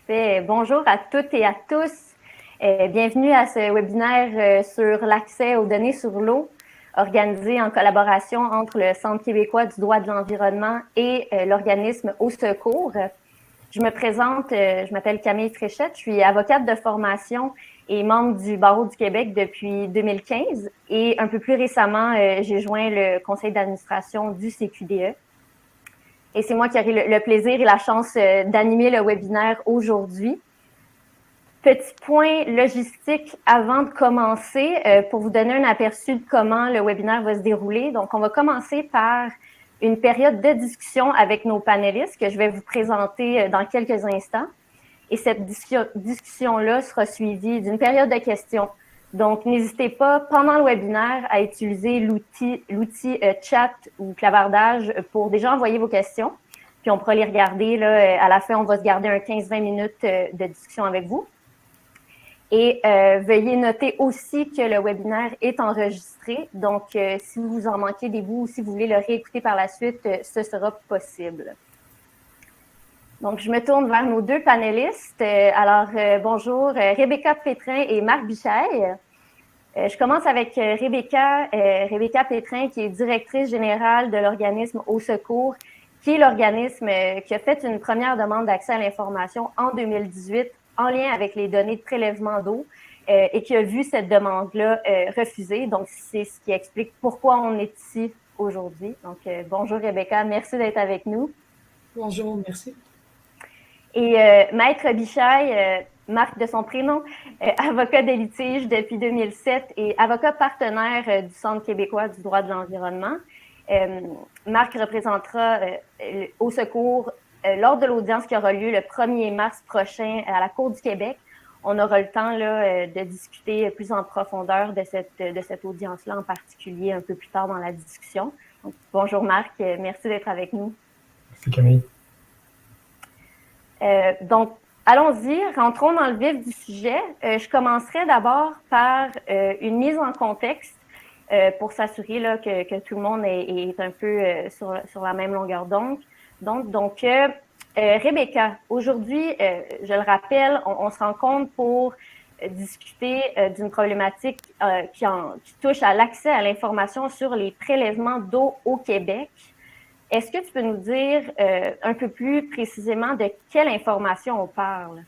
Parfait. Bonjour à toutes et à tous. Bienvenue à ce webinaire sur l'accès aux données sur l'eau, organisé en collaboration entre le Centre québécois du droit de l'environnement et l'organisme Au Secours. Je me présente, je m'appelle Camille Fréchette, je suis avocate de formation et membre du Barreau du Québec depuis 2015 et un peu plus récemment, j'ai joint le conseil d'administration du CQDE. Et c'est moi qui aurai le plaisir et la chance d'animer le webinaire aujourd'hui. Petit point logistique avant de commencer, pour vous donner un aperçu de comment le webinaire va se dérouler. Donc, on va commencer par une période de discussion avec nos panélistes que je vais vous présenter dans quelques instants. Et cette discussion-là sera suivie d'une période de questions. Donc, n'hésitez pas, pendant le webinaire, à utiliser l'outil chat ou clavardage pour déjà envoyer vos questions. Puis, on pourra les regarder. Là, à la fin, on va se garder un 15-20 minutes de discussion avec vous. Et veuillez noter aussi que le webinaire est enregistré. Donc, si vous en manquez des bouts ou si vous voulez le réécouter par la suite, ce sera possible. Donc, je me tourne vers nos deux panélistes. Alors, bonjour, Rebecca Pétrin et Marc Bichaille. Je commence avec Rebecca Pétrin, qui est directrice générale de l'organisme Au Secours, qui est l'organisme qui a fait une première demande d'accès à l'information en 2018 en lien avec les données de prélèvement d'eau et qui a vu cette demande-là refusée. Donc, c'est ce qui explique pourquoi on est ici aujourd'hui. Donc, bonjour Rebecca, merci d'être avec nous. Bonjour, merci. Et Maître Bichaille, Marc de son prénom, avocat de litige depuis 2007 et avocat partenaire du Centre québécois du droit de l'environnement. Marc représentera Au Secours lors de l'audience qui aura lieu le 1er mars prochain à la Cour du Québec. On aura le temps là, de discuter plus en profondeur de cette audience-là en particulier un peu plus tard dans la discussion. Donc, bonjour Marc, merci d'être avec nous. Merci Camille. Donc, allons-y, rentrons dans le vif du sujet. Je commencerai d'abord par une mise en contexte pour s'assurer là, que tout le monde est un peu sur la même longueur d'onde. Donc Rebecca, aujourd'hui, je le rappelle, on se rencontre pour discuter d'une problématique qui touche à l'accès à l'information sur les prélèvements d'eau au Québec. Est-ce que tu peux nous dire un peu plus précisément de quelle information on parle?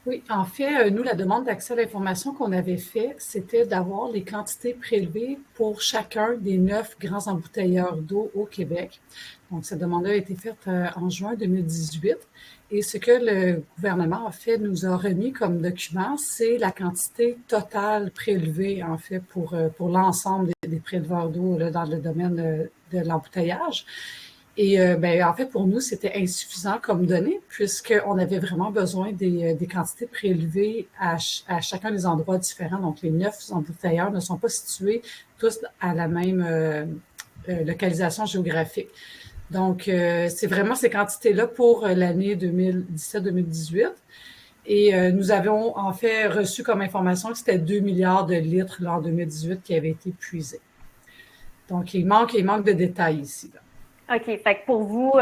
Oui, en fait, nous, la demande d'accès à l'information qu'on avait fait, c'était d'avoir les quantités prélevées pour chacun des 9 grands embouteilleurs d'eau au Québec. Donc, cette demande-là a été faite en juin 2018. Et ce que le gouvernement a fait, nous a remis comme document, c'est la quantité totale prélevée, en fait, pour l'ensemble des préleveurs d'eau dans le domaine de l'embouteillage. Et en fait, pour nous, c'était insuffisant comme donnée puisqu'on avait vraiment besoin des quantités prélevées à chacun des endroits différents. Donc, les 9 embouteilleurs ne sont pas situés tous à la même localisation géographique. Donc, c'est vraiment ces quantités-là pour l'année 2017-2018. Et nous avions en fait reçu comme information que c'était 2 milliards de litres l'an 2018 qui avaient été puisés. Donc, il manque de détails ici. Là. OK. Fait que pour vous,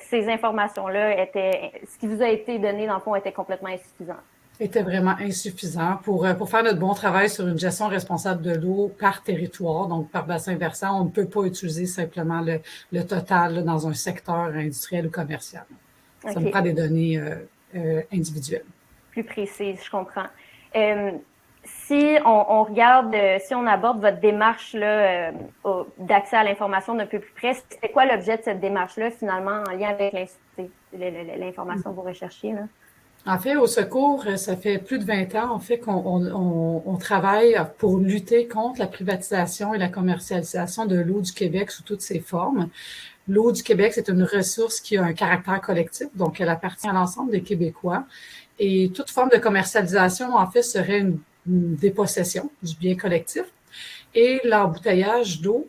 ces informations-là ce qui vous a été donné, dans le fond, était complètement insuffisant. Était vraiment insuffisant pour faire notre bon travail sur une gestion responsable de l'eau par territoire, donc par bassin versant. On ne peut pas utiliser simplement le total là, dans un secteur industriel ou commercial. Okay. Ça nous prend des données individuelles. Plus précises, je comprends. Si on regarde, si on aborde votre démarche là, d'accès à l'information d'un peu plus près, c'est quoi l'objet de cette démarche-là, finalement, en lien avec l'information que vous recherchiez, là? En fait, Au Secours, ça fait plus de 20 ans, en fait, qu'on travaille pour lutter contre la privatisation et la commercialisation de l'eau du Québec sous toutes ses formes. L'eau du Québec, c'est une ressource qui a un caractère collectif, donc elle appartient à l'ensemble des Québécois. Et toute forme de commercialisation, en fait, serait une dépossession du bien collectif. Et l'embouteillage d'eau,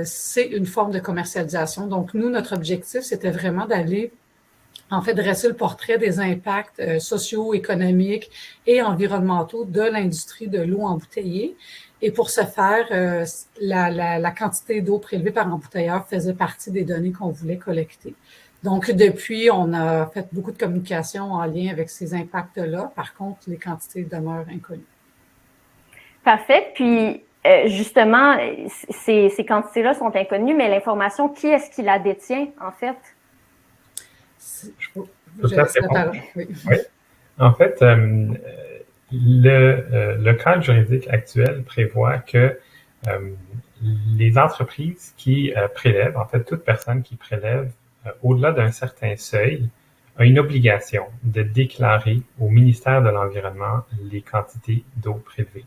c'est une forme de commercialisation. Donc, nous, notre objectif, c'était vraiment d'aller, en fait, dresser le portrait des impacts sociaux, économiques et environnementaux de l'industrie de l'eau embouteillée Et pour ce faire, la quantité d'eau prélevée par embouteilleur faisait partie des données qu'on voulait collecter. Donc, depuis, on a fait beaucoup de communication en lien avec ces impacts-là. Par contre, les quantités demeurent inconnues. Parfait. Puis, justement, ces quantités-là sont inconnues, mais l'information, qui est-ce qui la détient, en fait? Je laisse la parole. Oui. Oui. En fait, le cadre juridique actuel prévoit que les entreprises qui prélèvent, en fait, toute personne qui prélève au-delà d'un certain seuil, a une obligation de déclarer au ministère de l'Environnement les quantités d'eau prélevées.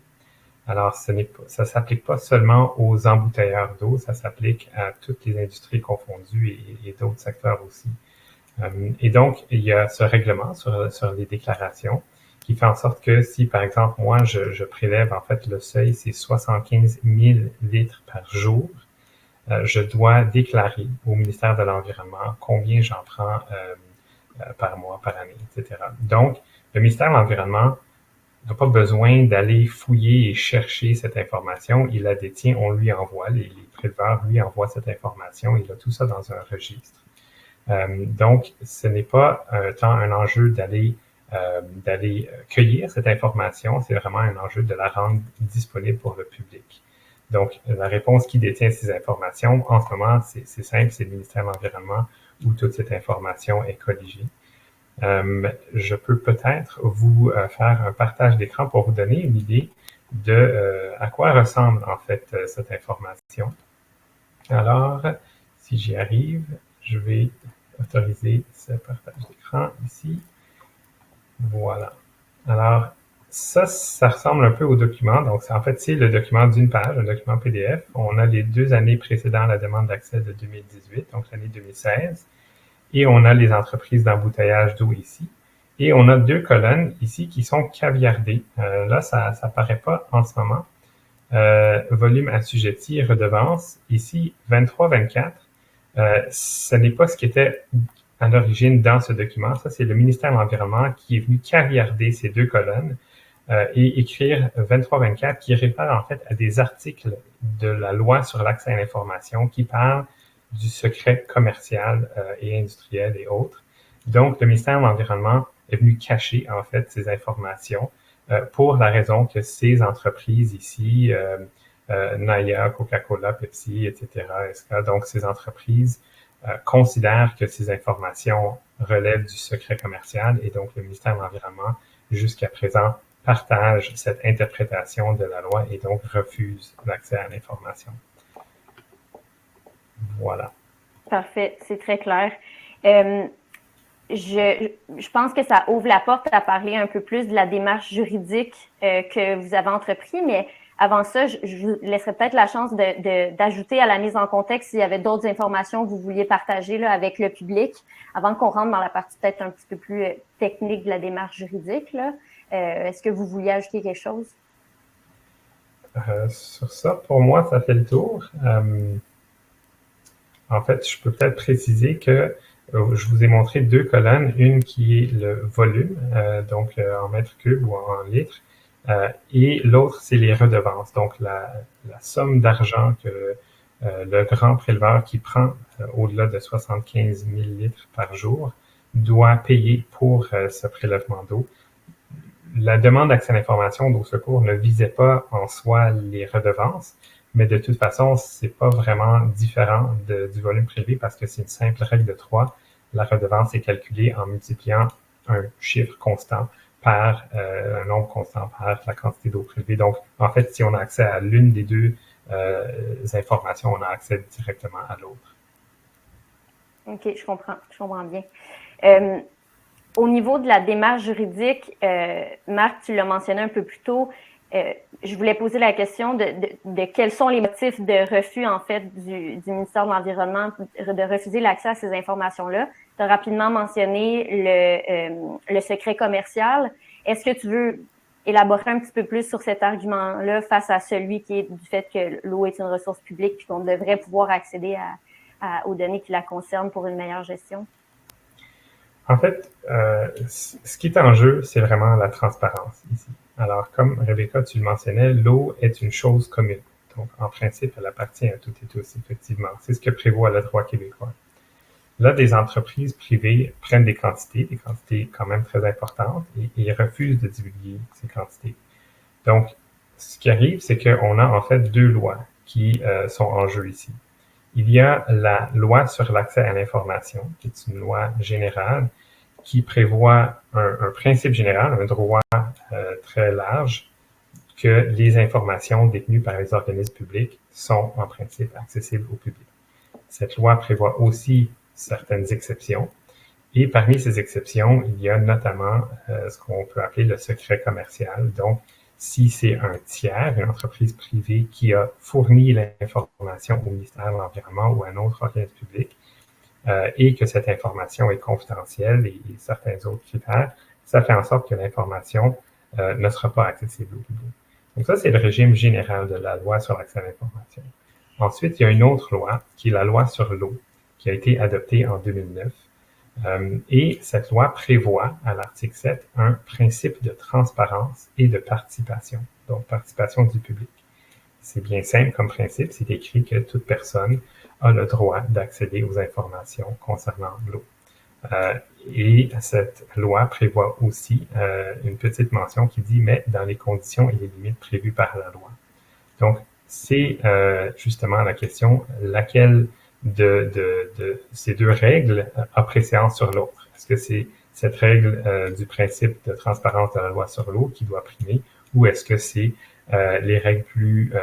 Alors, ça s'applique pas seulement aux embouteilleurs d'eau, ça s'applique à toutes les industries confondues et d'autres secteurs aussi. Et donc, il y a ce règlement sur les déclarations qui fait en sorte que si, par exemple, moi, je prélève, en fait, le seuil, c'est 75 000 litres par jour, je dois déclarer au ministère de l'Environnement combien j'en prends par mois, par année, etc. Donc, le ministère de l'Environnement n'a pas besoin d'aller fouiller et chercher cette information. Il la détient, on lui envoie, les préleveurs lui envoient cette information, il a tout ça dans un registre. Donc, ce n'est pas tant un enjeu d'aller cueillir cette information, c'est vraiment un enjeu de la rendre disponible pour le public. Donc, la réponse qui détient ces informations, en ce moment, c'est simple, c'est le ministère de l'Environnement où toute cette information est colligée. Je peux peut-être vous faire un partage d'écran pour vous donner une idée de à quoi ressemble en fait cette information. Alors, si j'y arrive, je vais autoriser ce partage d'écran ici. Voilà. Alors, ça ressemble un peu au document. Donc, en fait, c'est le document d'une page, un document PDF. On a les 2 années précédant la demande d'accès de 2018, donc l'année 2016. Et on a les entreprises d'embouteillage d'eau ici. Et on a 2 colonnes ici qui sont caviardées. Là, ça paraît pas en ce moment. Volume assujetti, redevance. Ici, 23-24. Ce n'est pas ce qui était à l'origine dans ce document. Ça, c'est le ministère de l'Environnement qui est venu caviarder ces 2 colonnes et écrire 23-24 qui réfère en fait à des articles de la loi sur l'accès à l'information qui parlent du secret commercial et industriel et autres. Donc, le ministère de l'Environnement est venu cacher en fait ces informations pour la raison que ces entreprises ici, Naya, Coca-Cola, Pepsi, etc., donc ces entreprises considèrent que ces informations relèvent du secret commercial et donc le ministère de l'Environnement, jusqu'à présent, partage cette interprétation de la loi et donc refuse l'accès à l'information. Voilà. Parfait, c'est très clair. Je pense que ça ouvre la porte à parler un peu plus de la démarche juridique que vous avez entrepris, mais avant ça, je vous laisserai peut-être la chance d'ajouter à la mise en contexte s'il y avait d'autres informations que vous vouliez partager là, avec le public, avant qu'on rentre dans la partie peut-être un petit peu plus technique de la démarche juridique. Est-ce que vous vouliez ajouter quelque chose? Sur ça, pour moi, ça fait le tour. En fait, je peux peut-être préciser que je vous ai montré 2 colonnes, une qui est le volume, donc en mètres cubes ou en litres, et l'autre, c'est les redevances, donc la somme d'argent que le grand préleveur qui prend au-delà de 75 000 litres par jour doit payer pour ce prélèvement d'eau. La demande d'accès à l'information d'Eau Secours ne visait pas en soi les redevances, mais de toute façon, c'est pas vraiment différent du volume prélevé parce que c'est une simple règle de 3. La redevance est calculée en multipliant un chiffre constant par un nombre constant par la quantité d'eau prélevée. Donc, en fait, si on a accès à l'une des 2 informations, on a accès directement à l'autre. OK, je comprends bien. Au niveau de la démarche juridique, Marc, tu l'as mentionné un peu plus tôt, je voulais poser la question de quels sont les motifs de refus, en fait, du ministère de l'Environnement de refuser l'accès à ces informations-là. Tu as rapidement mentionné le secret commercial. Est-ce que tu veux élaborer un petit peu plus sur cet argument-là face à celui qui est du fait que l'eau est une ressource publique et qu'on devrait pouvoir accéder aux données qui la concernent pour une meilleure gestion? En fait, ce qui est en jeu, c'est vraiment la transparence ici. Alors, comme Rebecca, tu le mentionnais, l'eau est une chose commune. Donc, en principe, elle appartient à toutes et tous, effectivement. C'est ce que prévoit le droit québécois. Là, des entreprises privées prennent des quantités quand même très importantes, et refusent de divulguer ces quantités. Donc, ce qui arrive, c'est qu'on a en fait deux lois qui sont en jeu ici. Il y a la loi sur l'accès à l'information, qui est une loi générale qui prévoit un principe général, un droit très large, que les informations détenues par les organismes publics sont en principe accessibles au public. Cette loi prévoit aussi certaines exceptions, et parmi ces exceptions, il y a notamment ce qu'on peut appeler le secret commercial. Donc, si c'est un tiers, une entreprise privée qui a fourni l'information au ministère de l'Environnement ou à un autre organisme public, et que cette information est confidentielle et certains autres critères, ça fait en sorte que l'information ne sera pas accessible au public. Donc ça, c'est le régime général de la loi sur l'accès à l'information. Ensuite, il y a une autre loi, qui est la loi sur l'eau, qui a été adoptée en 2009. Et cette loi prévoit, à l'article 7, un principe de transparence et de participation, donc participation du public. C'est bien simple comme principe, c'est écrit que toute personne a le droit d'accéder aux informations concernant l'eau. Et cette loi prévoit aussi une petite mention qui dit « mais dans les conditions et les limites prévues par la loi ». Donc, c'est justement la question, laquelle de ces deux règles a préséance sur l'autre. Est-ce que c'est cette règle du principe de transparence de la loi sur l'eau qui doit primer, ou est-ce que c'est les règles plus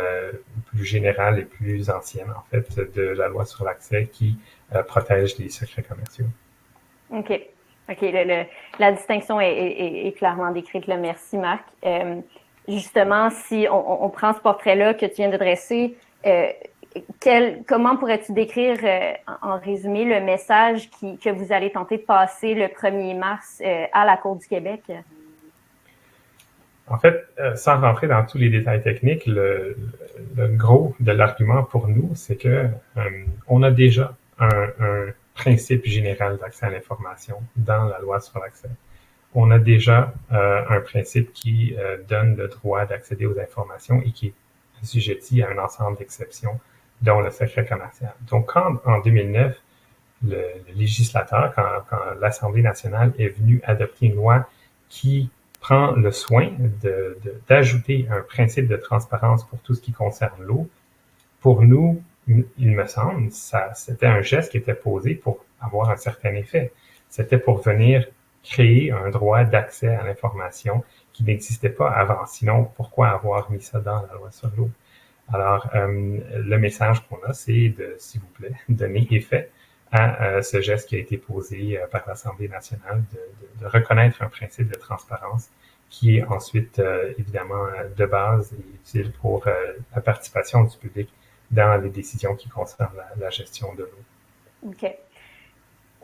générales et plus anciennes, en fait, de la loi sur l'accès qui protège les secrets commerciaux? OK. La distinction est clairement décrite, là. Merci, Marc. Justement, si on prend ce portrait-là que tu viens de dresser, comment pourrais-tu décrire, en résumé, le message que vous allez tenter de passer le 1er mars à la Cour du Québec? En fait, sans rentrer dans tous les détails techniques, le gros de l'argument pour nous, c'est que on a déjà un principe général d'accès à l'information dans la loi sur l'accès. On a déjà un principe qui donne le droit d'accéder aux informations et qui est assujetti à un ensemble d'exceptions, dont le secret commercial. Donc, quand en 2009, le législateur, quand l'Assemblée nationale est venue adopter une loi qui prend le soin d'ajouter un principe de transparence pour tout ce qui concerne l'eau, pour nous, il me semble, c'était un geste qui était posé pour avoir un certain effet. C'était pour venir créer un droit d'accès à l'information qui n'existait pas avant. Sinon, pourquoi avoir mis ça dans la loi sur l'eau? Alors, le message qu'on a, c'est de, s'il vous plaît, donner effet à ce geste qui a été posé par l'Assemblée nationale de reconnaître un principe de transparence qui est ensuite, évidemment, de base et utile pour la participation du public dans les décisions qui concernent la gestion de l'eau. OK.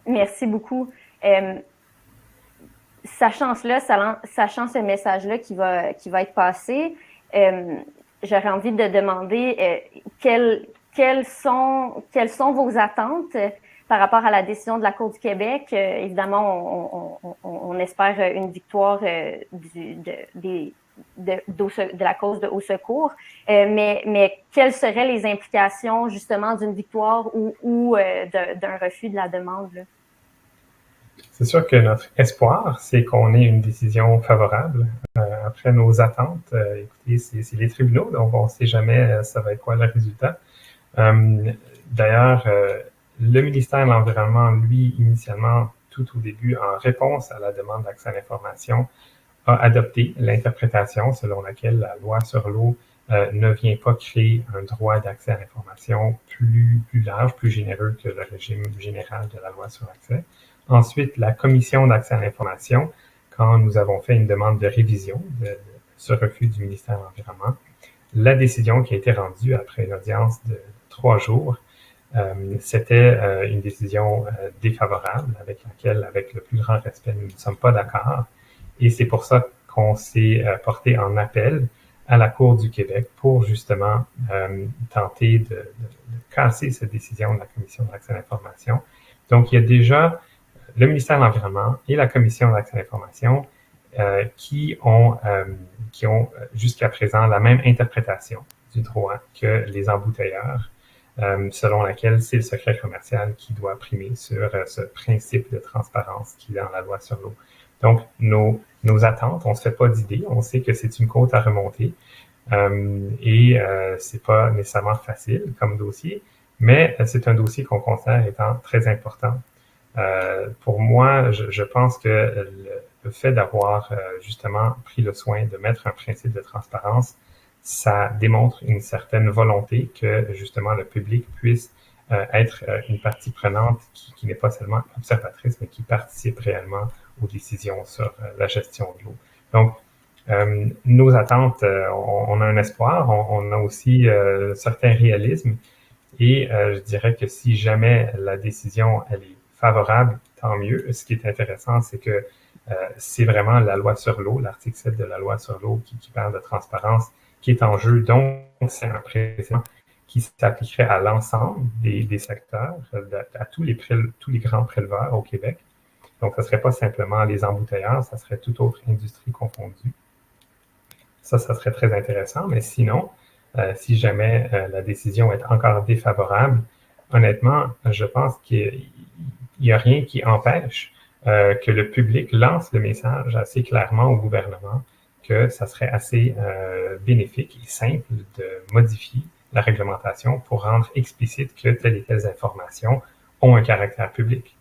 Merci beaucoup. Sachant cela, sachant ce message-là qui va être passé, j'aurais envie de demander quelles sont vos attentes par rapport à la décision de la Cour du Québec. Évidemment, on espère une victoire de la cause de Haut Secours, mais quelles seraient les implications justement d'une victoire ou d'un refus de la demande, là? C'est sûr que notre espoir, c'est qu'on ait une décision favorable. Après nos attentes, écoutez, c'est les tribunaux, donc on ne sait jamais ça va être quoi le résultat. D'ailleurs, le ministère de l'Environnement, lui, initialement, tout au début, en réponse à la demande d'accès à l'information, a adopté l'interprétation selon laquelle la loi sur l'eau ne vient pas créer un droit d'accès à l'information plus large, plus généreux que le régime général de la loi sur l'accès. Ensuite, la Commission d'accès à l'information, quand nous avons fait une demande de révision de ce refus du ministère de l'Environnement, la décision qui a été rendue après une audience de 3 jours, c'était une décision défavorable avec laquelle, avec le plus grand respect, nous ne sommes pas d'accord. Et c'est pour ça qu'on s'est porté en appel à la Cour du Québec pour justement tenter de casser cette décision de la Commission d'accès à l'information. Donc, il y a déjà le ministère de l'Environnement et la Commission d'accès à l'information qui ont jusqu'à présent la même interprétation du droit que les embouteilleurs, selon laquelle c'est le secret commercial qui doit primer sur ce principe de transparence qui est dans la loi sur l'eau. Donc, nos attentes, on se fait pas d'idées, on sait que c'est une côte à remonter et c'est pas nécessairement facile comme dossier, mais c'est un dossier qu'on considère étant très important. Pour moi, je pense que le fait d'avoir justement pris le soin de mettre un principe de transparence, ça démontre une certaine volonté que justement le public puisse être une partie prenante qui n'est pas seulement observatrice, mais qui participe réellement aux décisions sur la gestion de l'eau. Donc, nos attentes, on a un espoir, on a aussi certains réalismes, et je dirais que si jamais la décision elle est favorable, tant mieux. Ce qui est intéressant, c'est que c'est vraiment la loi sur l'eau, l'article 7 de la loi sur l'eau qui parle de transparence, qui est en jeu. Donc, c'est un précédent qui s'appliquerait à l'ensemble des secteurs, à tous les grands préleveurs au Québec. Donc, ce ne serait pas simplement les embouteilleurs, ça serait toute autre industrie confondue. Ça serait très intéressant, mais sinon, si jamais la décision est encore défavorable, honnêtement, je pense qu'il n'y a rien qui empêche que le public lance le message assez clairement au gouvernement que ça serait assez bénéfique et simple de modifier la réglementation pour rendre explicite que telles et telles informations ont un caractère public.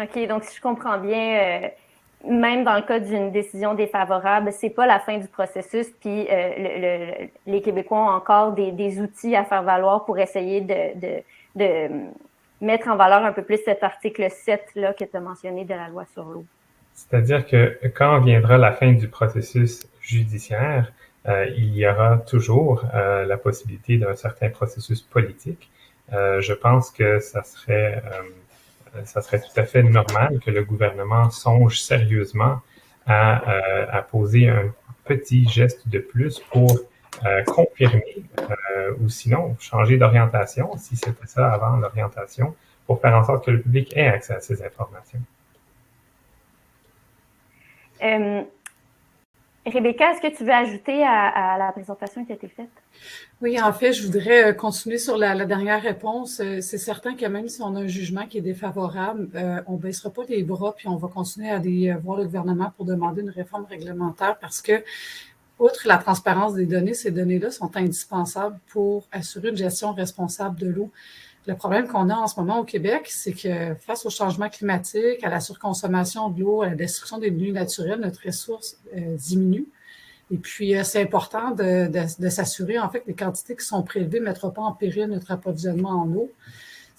OK, donc si je comprends bien, même dans le cas d'une décision défavorable, c'est pas la fin du processus, puis les Québécois ont encore des outils à faire valoir pour essayer de mettre en valeur un peu plus cet article 7 là que tu as mentionné de la loi sur l'eau. C'est-à-dire que quand viendra la fin du processus judiciaire, il y aura toujours la possibilité d'un certain processus politique. Je pense que ça serait tout à fait normal que le gouvernement songe sérieusement à poser un petit geste de plus pour confirmer ou sinon changer d'orientation, si c'était ça avant l'orientation, pour faire en sorte que le public ait accès à ces informations. Rebecca, est-ce que tu veux ajouter à la présentation qui a été faite? Oui, en fait, je voudrais continuer sur la dernière réponse. C'est certain que même si on a un jugement qui est défavorable, on baissera pas les bras puis on va continuer à aller voir le gouvernement pour demander une réforme réglementaire parce que, outre la transparence des données, ces données-là sont indispensables pour assurer une gestion responsable de l'eau. Le problème qu'on a en ce moment au Québec, c'est que face au changement climatique, à la surconsommation de l'eau, à la destruction des milieux naturels, notre ressource diminue. Et puis, c'est important de s'assurer, en fait, que les quantités qui sont prélevées ne mettront pas en péril notre approvisionnement en eau.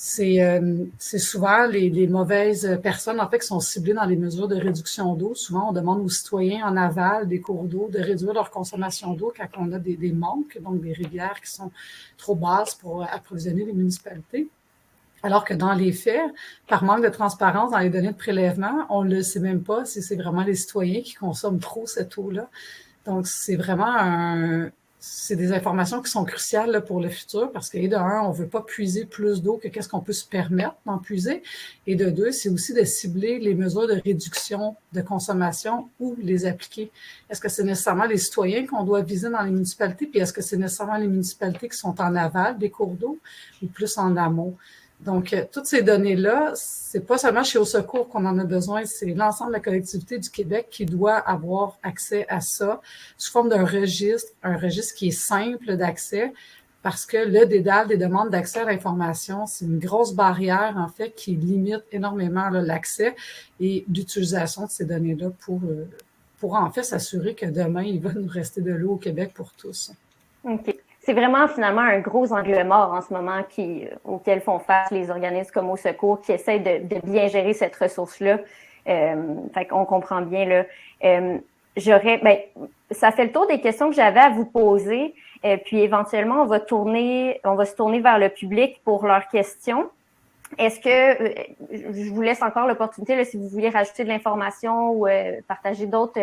C'est souvent les mauvaises personnes, en fait, qui sont ciblées dans les mesures de réduction d'eau. Souvent, on demande aux citoyens en aval des cours d'eau de réduire leur consommation d'eau quand on a des manques, donc des rivières qui sont trop basses pour approvisionner les municipalités. Alors que dans les faits, par manque de transparence dans les données de prélèvement, on ne le sait même pas si c'est vraiment les citoyens qui consomment trop cette eau-là. Donc, c'est vraiment c'est des informations qui sont cruciales là, pour le futur parce que, de un, on veut pas puiser plus d'eau que qu'est-ce qu'on peut se permettre d'en puiser. Et de deux, c'est aussi de cibler les mesures de réduction de consommation ou les appliquer. Est-ce que c'est nécessairement les citoyens qu'on doit viser dans les municipalités? Puis est-ce que c'est nécessairement les municipalités qui sont en aval des cours d'eau ou plus en amont? Donc, toutes ces données-là, c'est pas seulement chez Eau Secours qu'on en a besoin, c'est l'ensemble de la collectivité du Québec qui doit avoir accès à ça sous forme d'un registre, un registre qui est simple d'accès, parce que le dédale des demandes d'accès à l'information, c'est une grosse barrière, en fait, qui limite énormément là, l'accès et l'utilisation de ces données-là pour en fait s'assurer que demain, il va nous rester de l'eau au Québec pour tous. OK. C'est vraiment finalement un gros angle mort en ce moment auquel font face les organismes comme Au Secours qui essayent de bien gérer cette ressource-là. Fait qu'on comprend bien là. Ça fait le tour des questions que j'avais à vous poser. Puis éventuellement, on va se tourner vers le public pour leurs questions. Est-ce que je vous laisse encore l'opportunité là, si vous voulez rajouter de l'information ou partager d'autres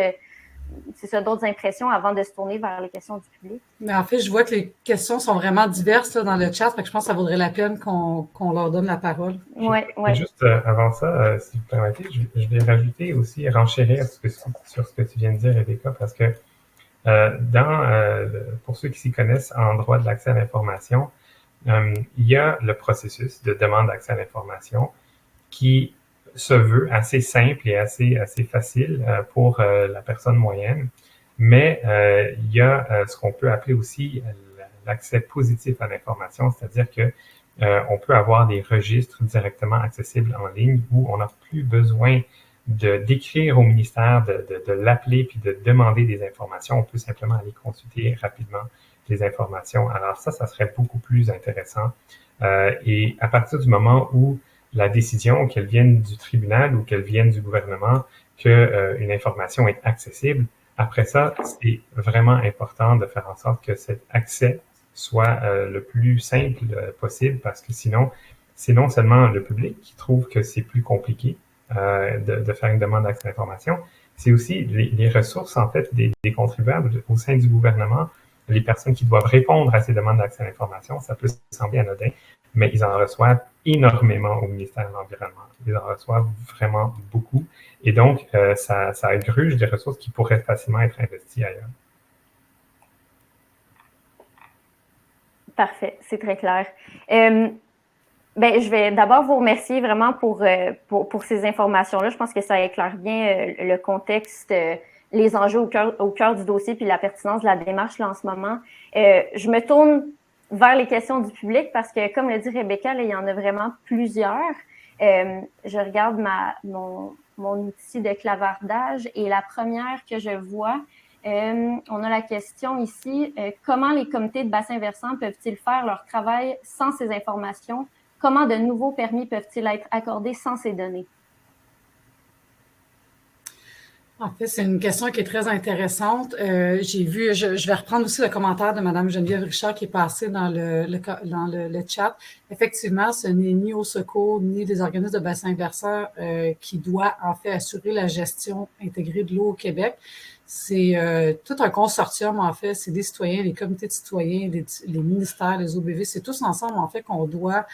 c'est ça, d'autres impressions avant de se tourner vers les questions du public? Mais en fait, je vois que les questions sont vraiment diverses là, dans le chat, fait que je pense que ça vaudrait la peine qu'on leur donne la parole. Oui, oui. Juste avant ça, si vous permettez, je vais rajouter aussi, renchérir sur ce que tu viens de dire, Rebecca, parce que pour ceux qui s'y connaissent en droit de l'accès à l'information, il y a le processus de demande d'accès à l'information qui se veut assez simple et assez facile pour la personne moyenne, mais il y a ce qu'on peut appeler aussi l'accès positif à l'information, c'est-à-dire que on peut avoir des registres directement accessibles en ligne où on n'a plus besoin d'écrire au ministère, de l'appeler puis de demander des informations. On peut simplement aller consulter rapidement les informations. Alors ça serait beaucoup plus intéressant. Et à partir du moment où la décision, qu'elle vienne du tribunal ou qu'elle vienne du gouvernement, une information est accessible, après ça, c'est vraiment important de faire en sorte que cet accès soit le plus simple possible, parce que sinon, c'est non seulement le public qui trouve que c'est plus compliqué de faire une demande d'accès à l'information, c'est aussi les ressources, en fait, des contribuables au sein du gouvernement, les personnes qui doivent répondre à ces demandes d'accès à l'information. Ça peut sembler anodin, mais ils en reçoivent énormément au ministère de l'Environnement. Ils en reçoivent vraiment beaucoup. Et donc, ça gruge des ressources qui pourraient facilement être investies ailleurs. Parfait, c'est très clair. Je vais d'abord vous remercier vraiment pour ces informations-là. Je pense que ça éclaire bien le contexte, les enjeux au cœur du dossier puis la pertinence de la démarche là, en ce moment. Je me tourne vers les questions du public parce que, comme le dit Rebecca, là, il y en a vraiment plusieurs. Je regarde mon outil de clavardage et la première que je vois, on a la question ici, comment les comités de bassin versant peuvent-ils faire leur travail sans ces informations? Comment de nouveaux permis peuvent-ils être accordés sans ces données? En fait, c'est une question qui est très intéressante. J'ai vu, je vais reprendre aussi le commentaire de Mme Geneviève Richard qui est passé dans le chat. Effectivement, ce n'est ni au secours ni les organismes de bassin versant qui doit en fait assurer la gestion intégrée de l'eau au Québec. C'est tout un consortium, en fait. C'est des citoyens, les comités de citoyens, les ministères, les OBV. C'est tous ensemble, en fait, qu'on doit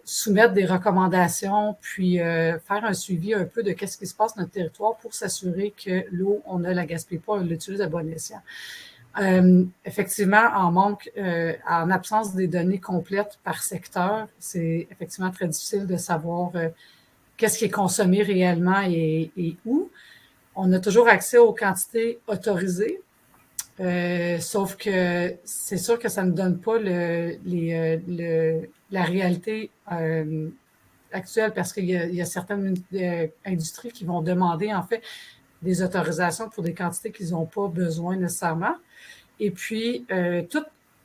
soumettre des recommandations, puis faire un suivi un peu de qu'est-ce qui se passe dans notre territoire pour s'assurer que l'eau, on ne la gaspille pas, on l'utilise à bon escient. Effectivement, en absence des données complètes par secteur, c'est effectivement très difficile de savoir qu'est-ce qui est consommé réellement et où. On a toujours accès aux quantités autorisées, sauf que c'est sûr que ça ne donne pas la réalité actuelle parce qu'il y a certaines industries qui vont demander en fait des autorisations pour des quantités qu'ils n'ont pas besoin nécessairement. Et puis,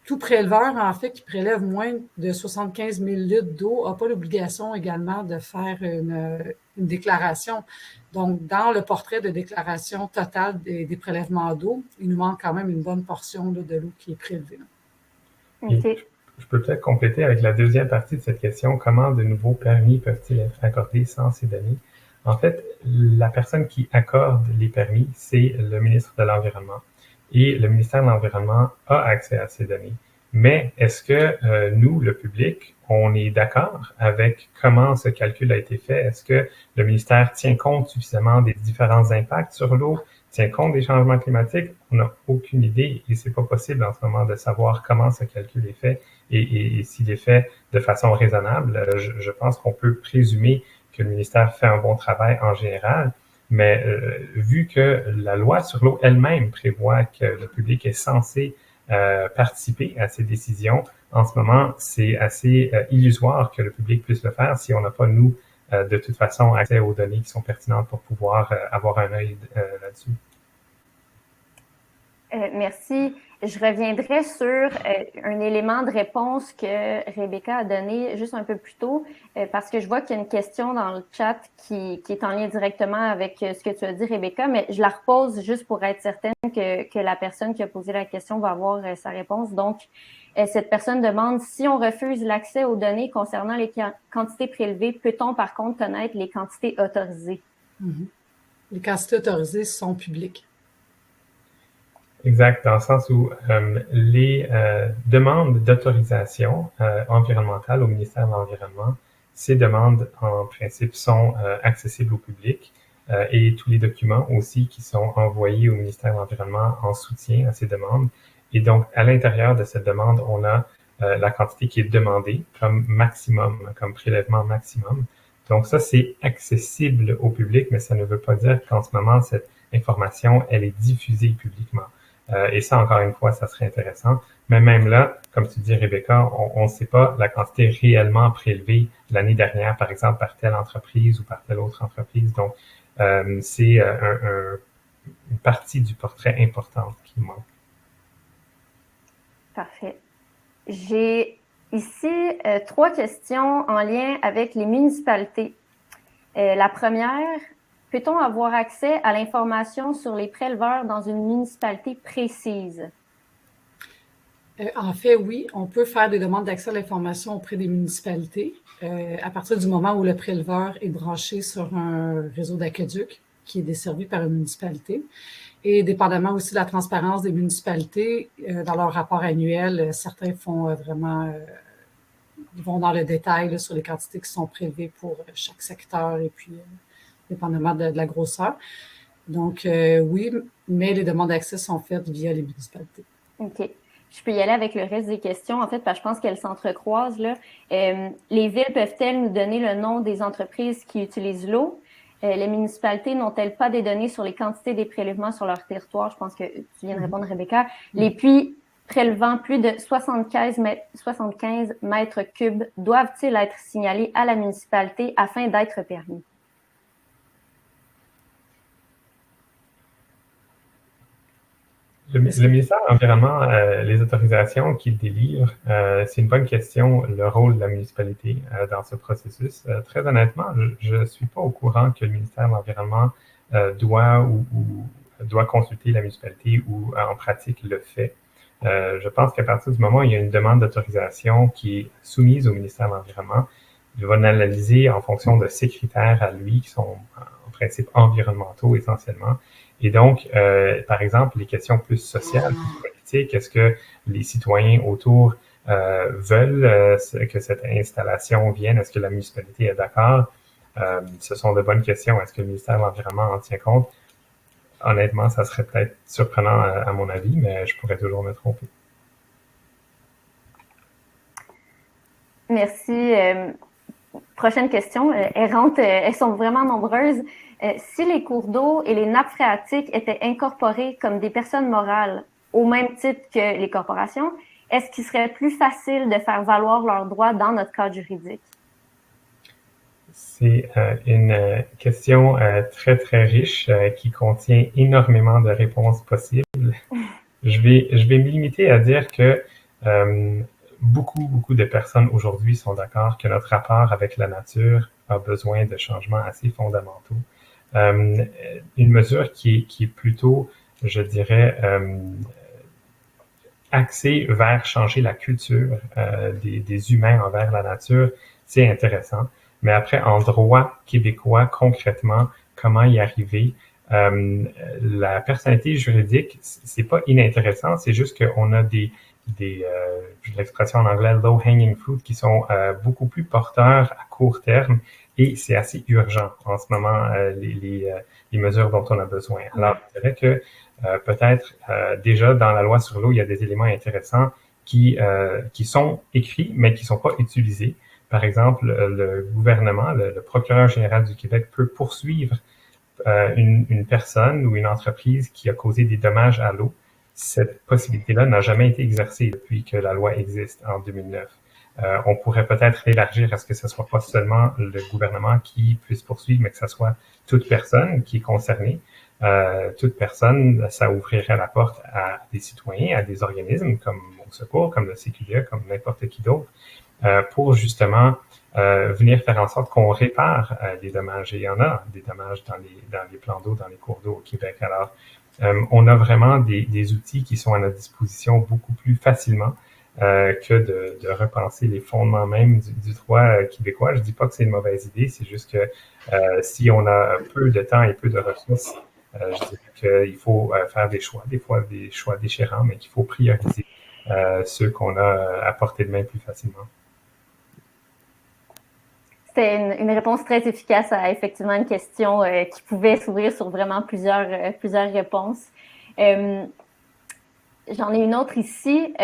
tout préleveur, en fait, qui prélève moins de 75 000 litres d'eau n'a pas l'obligation également de faire une déclaration. Donc, dans le portrait de déclaration totale des prélèvements d'eau, il nous manque quand même une bonne portion là, de l'eau qui est prélevée. Okay. Je peux peut-être compléter avec la deuxième partie de cette question. Comment de nouveaux permis peuvent-ils être accordés sans ces données? En fait, la personne qui accorde les permis, c'est le ministre de l'Environnement. Et le ministère de l'Environnement a accès à ces données. Mais est-ce que nous, le public, on est d'accord avec comment ce calcul a été fait? Est-ce que le ministère tient compte suffisamment des différents impacts sur l'eau, tient compte des changements climatiques? On n'a aucune idée et c'est pas possible en ce moment de savoir comment ce calcul est fait et s'il est fait de façon raisonnable. Je pense qu'on peut présumer que le ministère fait un bon travail en général, mais vu que la loi sur l'eau elle-même prévoit que le public est censé participer à ces décisions, en ce moment, c'est assez illusoire que le public puisse le faire si on n'a pas, nous, de toute façon, accès aux données qui sont pertinentes pour pouvoir avoir un œil là-dessus. Merci. Je reviendrai sur un élément de réponse que Rebecca a donné juste un peu plus tôt, parce que je vois qu'il y a une question dans le chat qui est en lien directement avec ce que tu as dit, Rebecca, mais je la repose juste pour être certaine que la personne qui a posé la question va avoir sa réponse. Donc, cette personne demande si on refuse l'accès aux données concernant les quantités prélevées, peut-on par contre connaître les quantités autorisées? Mm-hmm. Les quantités autorisées sont publiques. Exact, dans le sens où les demandes d'autorisation environnementale au ministère de l'Environnement, ces demandes, en principe, sont accessibles au public et tous les documents aussi qui sont envoyés au ministère de l'Environnement en soutien à ces demandes. Et donc, à l'intérieur de cette demande, on a la quantité qui est demandée comme maximum, comme prélèvement maximum. Donc ça, c'est accessible au public, mais ça ne veut pas dire qu'en ce moment, cette information, elle est diffusée publiquement. Et ça, encore une fois, ça serait intéressant. Mais même là, comme tu dis, Rebecca, on ne sait pas la quantité réellement prélevée l'année dernière, par exemple, par telle entreprise ou par telle autre entreprise. Donc, c'est une partie du portrait importante qui manque. Parfait. J'ai ici 3 questions en lien avec les municipalités. La première, peut-on avoir accès à l'information sur les préleveurs dans une municipalité précise? En fait, oui, on peut faire des demandes d'accès à l'information auprès des municipalités à partir du moment où le préleveur est branché sur un réseau d'aqueduc qui est desservi par une municipalité. Et dépendamment aussi de la transparence des municipalités, dans leur rapport annuel, certains font vraiment vont dans le détail là, sur les quantités qui sont prélevées pour chaque secteur et puis dépendamment de la grosseur. Donc, oui, mais les demandes d'accès sont faites via les municipalités. OK. Je peux y aller avec le reste des questions, en fait, parce que je pense qu'elles s'entrecroisent, là. Les villes peuvent-elles nous donner le nom des entreprises qui utilisent l'eau? Les municipalités n'ont-elles pas des données sur les quantités des prélèvements sur leur territoire? Je pense que tu viens de répondre, Rebecca. Les puits prélevant plus de 75 mètres cubes doivent-ils être signalés à la municipalité afin d'être permis? Le ministère de l'Environnement, les autorisations qu'il délivre, c'est une bonne question, le rôle de la municipalité dans ce processus. Très honnêtement, je ne suis pas au courant que le ministère de l'Environnement doit consulter la municipalité ou en pratique le fait. Je pense qu'à partir du moment où il y a une demande d'autorisation qui est soumise au ministère de l'Environnement, il va l'analyser en fonction de ses critères à lui, qui sont en principe environnementaux essentiellement. Et donc, par exemple, les questions plus sociales, plus politiques, est-ce que les citoyens autour veulent que cette installation vienne? Est-ce que la municipalité est d'accord? Ce sont de bonnes questions. Est-ce que le ministère de l'Environnement en tient compte? Honnêtement, ça serait peut-être surprenant à mon avis, mais je pourrais toujours me tromper. Merci. Prochaine question. Elles sont vraiment nombreuses. Si les cours d'eau et les nappes phréatiques étaient incorporés comme des personnes morales au même titre que les corporations, est-ce qu'il serait plus facile de faire valoir leurs droits dans notre cadre juridique? C'est une question très, très riche qui contient énormément de réponses possibles. Je vais me limiter à dire que beaucoup de personnes aujourd'hui sont d'accord que notre rapport avec la nature a besoin de changements assez fondamentaux. Une mesure qui est plutôt, je dirais, axée vers changer la culture des humains envers la nature, c'est intéressant. Mais après, en droit québécois, concrètement, comment y arriver? La personnalité juridique, c'est pas inintéressant, c'est juste qu'on a l'expression en anglais low hanging fruit qui sont beaucoup plus porteurs à court terme et c'est assez urgent en ce moment les mesures dont on a besoin. Alors, je dirais que peut-être déjà dans la loi sur l'eau, il y a des éléments intéressants qui sont écrits mais qui sont pas utilisés. Par exemple, le gouvernement, le procureur général du Québec peut poursuivre une personne ou une entreprise qui a causé des dommages à l'eau. Cette possibilité-là n'a jamais été exercée depuis que la loi existe en 2009. On pourrait peut-être l'élargir à ce que ce soit pas seulement le gouvernement qui puisse poursuivre, mais que ce soit toute personne qui est concernée. Toute personne, ça ouvrirait la porte à des citoyens, à des organismes comme Au Secours, comme le CQDA, comme n'importe qui d'autre, pour justement venir faire en sorte qu'on répare les dommages. Et il y en a des dommages dans les plans d'eau, dans les cours d'eau au Québec. Alors, on a vraiment des outils qui sont à notre disposition beaucoup plus facilement que de repenser les fondements même du droit québécois. Je dis pas que c'est une mauvaise idée, c'est juste que si on a peu de temps et peu de ressources, Je dirais qu'il faut faire des choix, des fois des choix déchirants, mais qu'il faut prioriser ceux qu'on a à portée de main plus facilement. C'était une réponse très efficace à effectivement une question qui pouvait s'ouvrir sur vraiment plusieurs réponses. J'en ai une autre ici.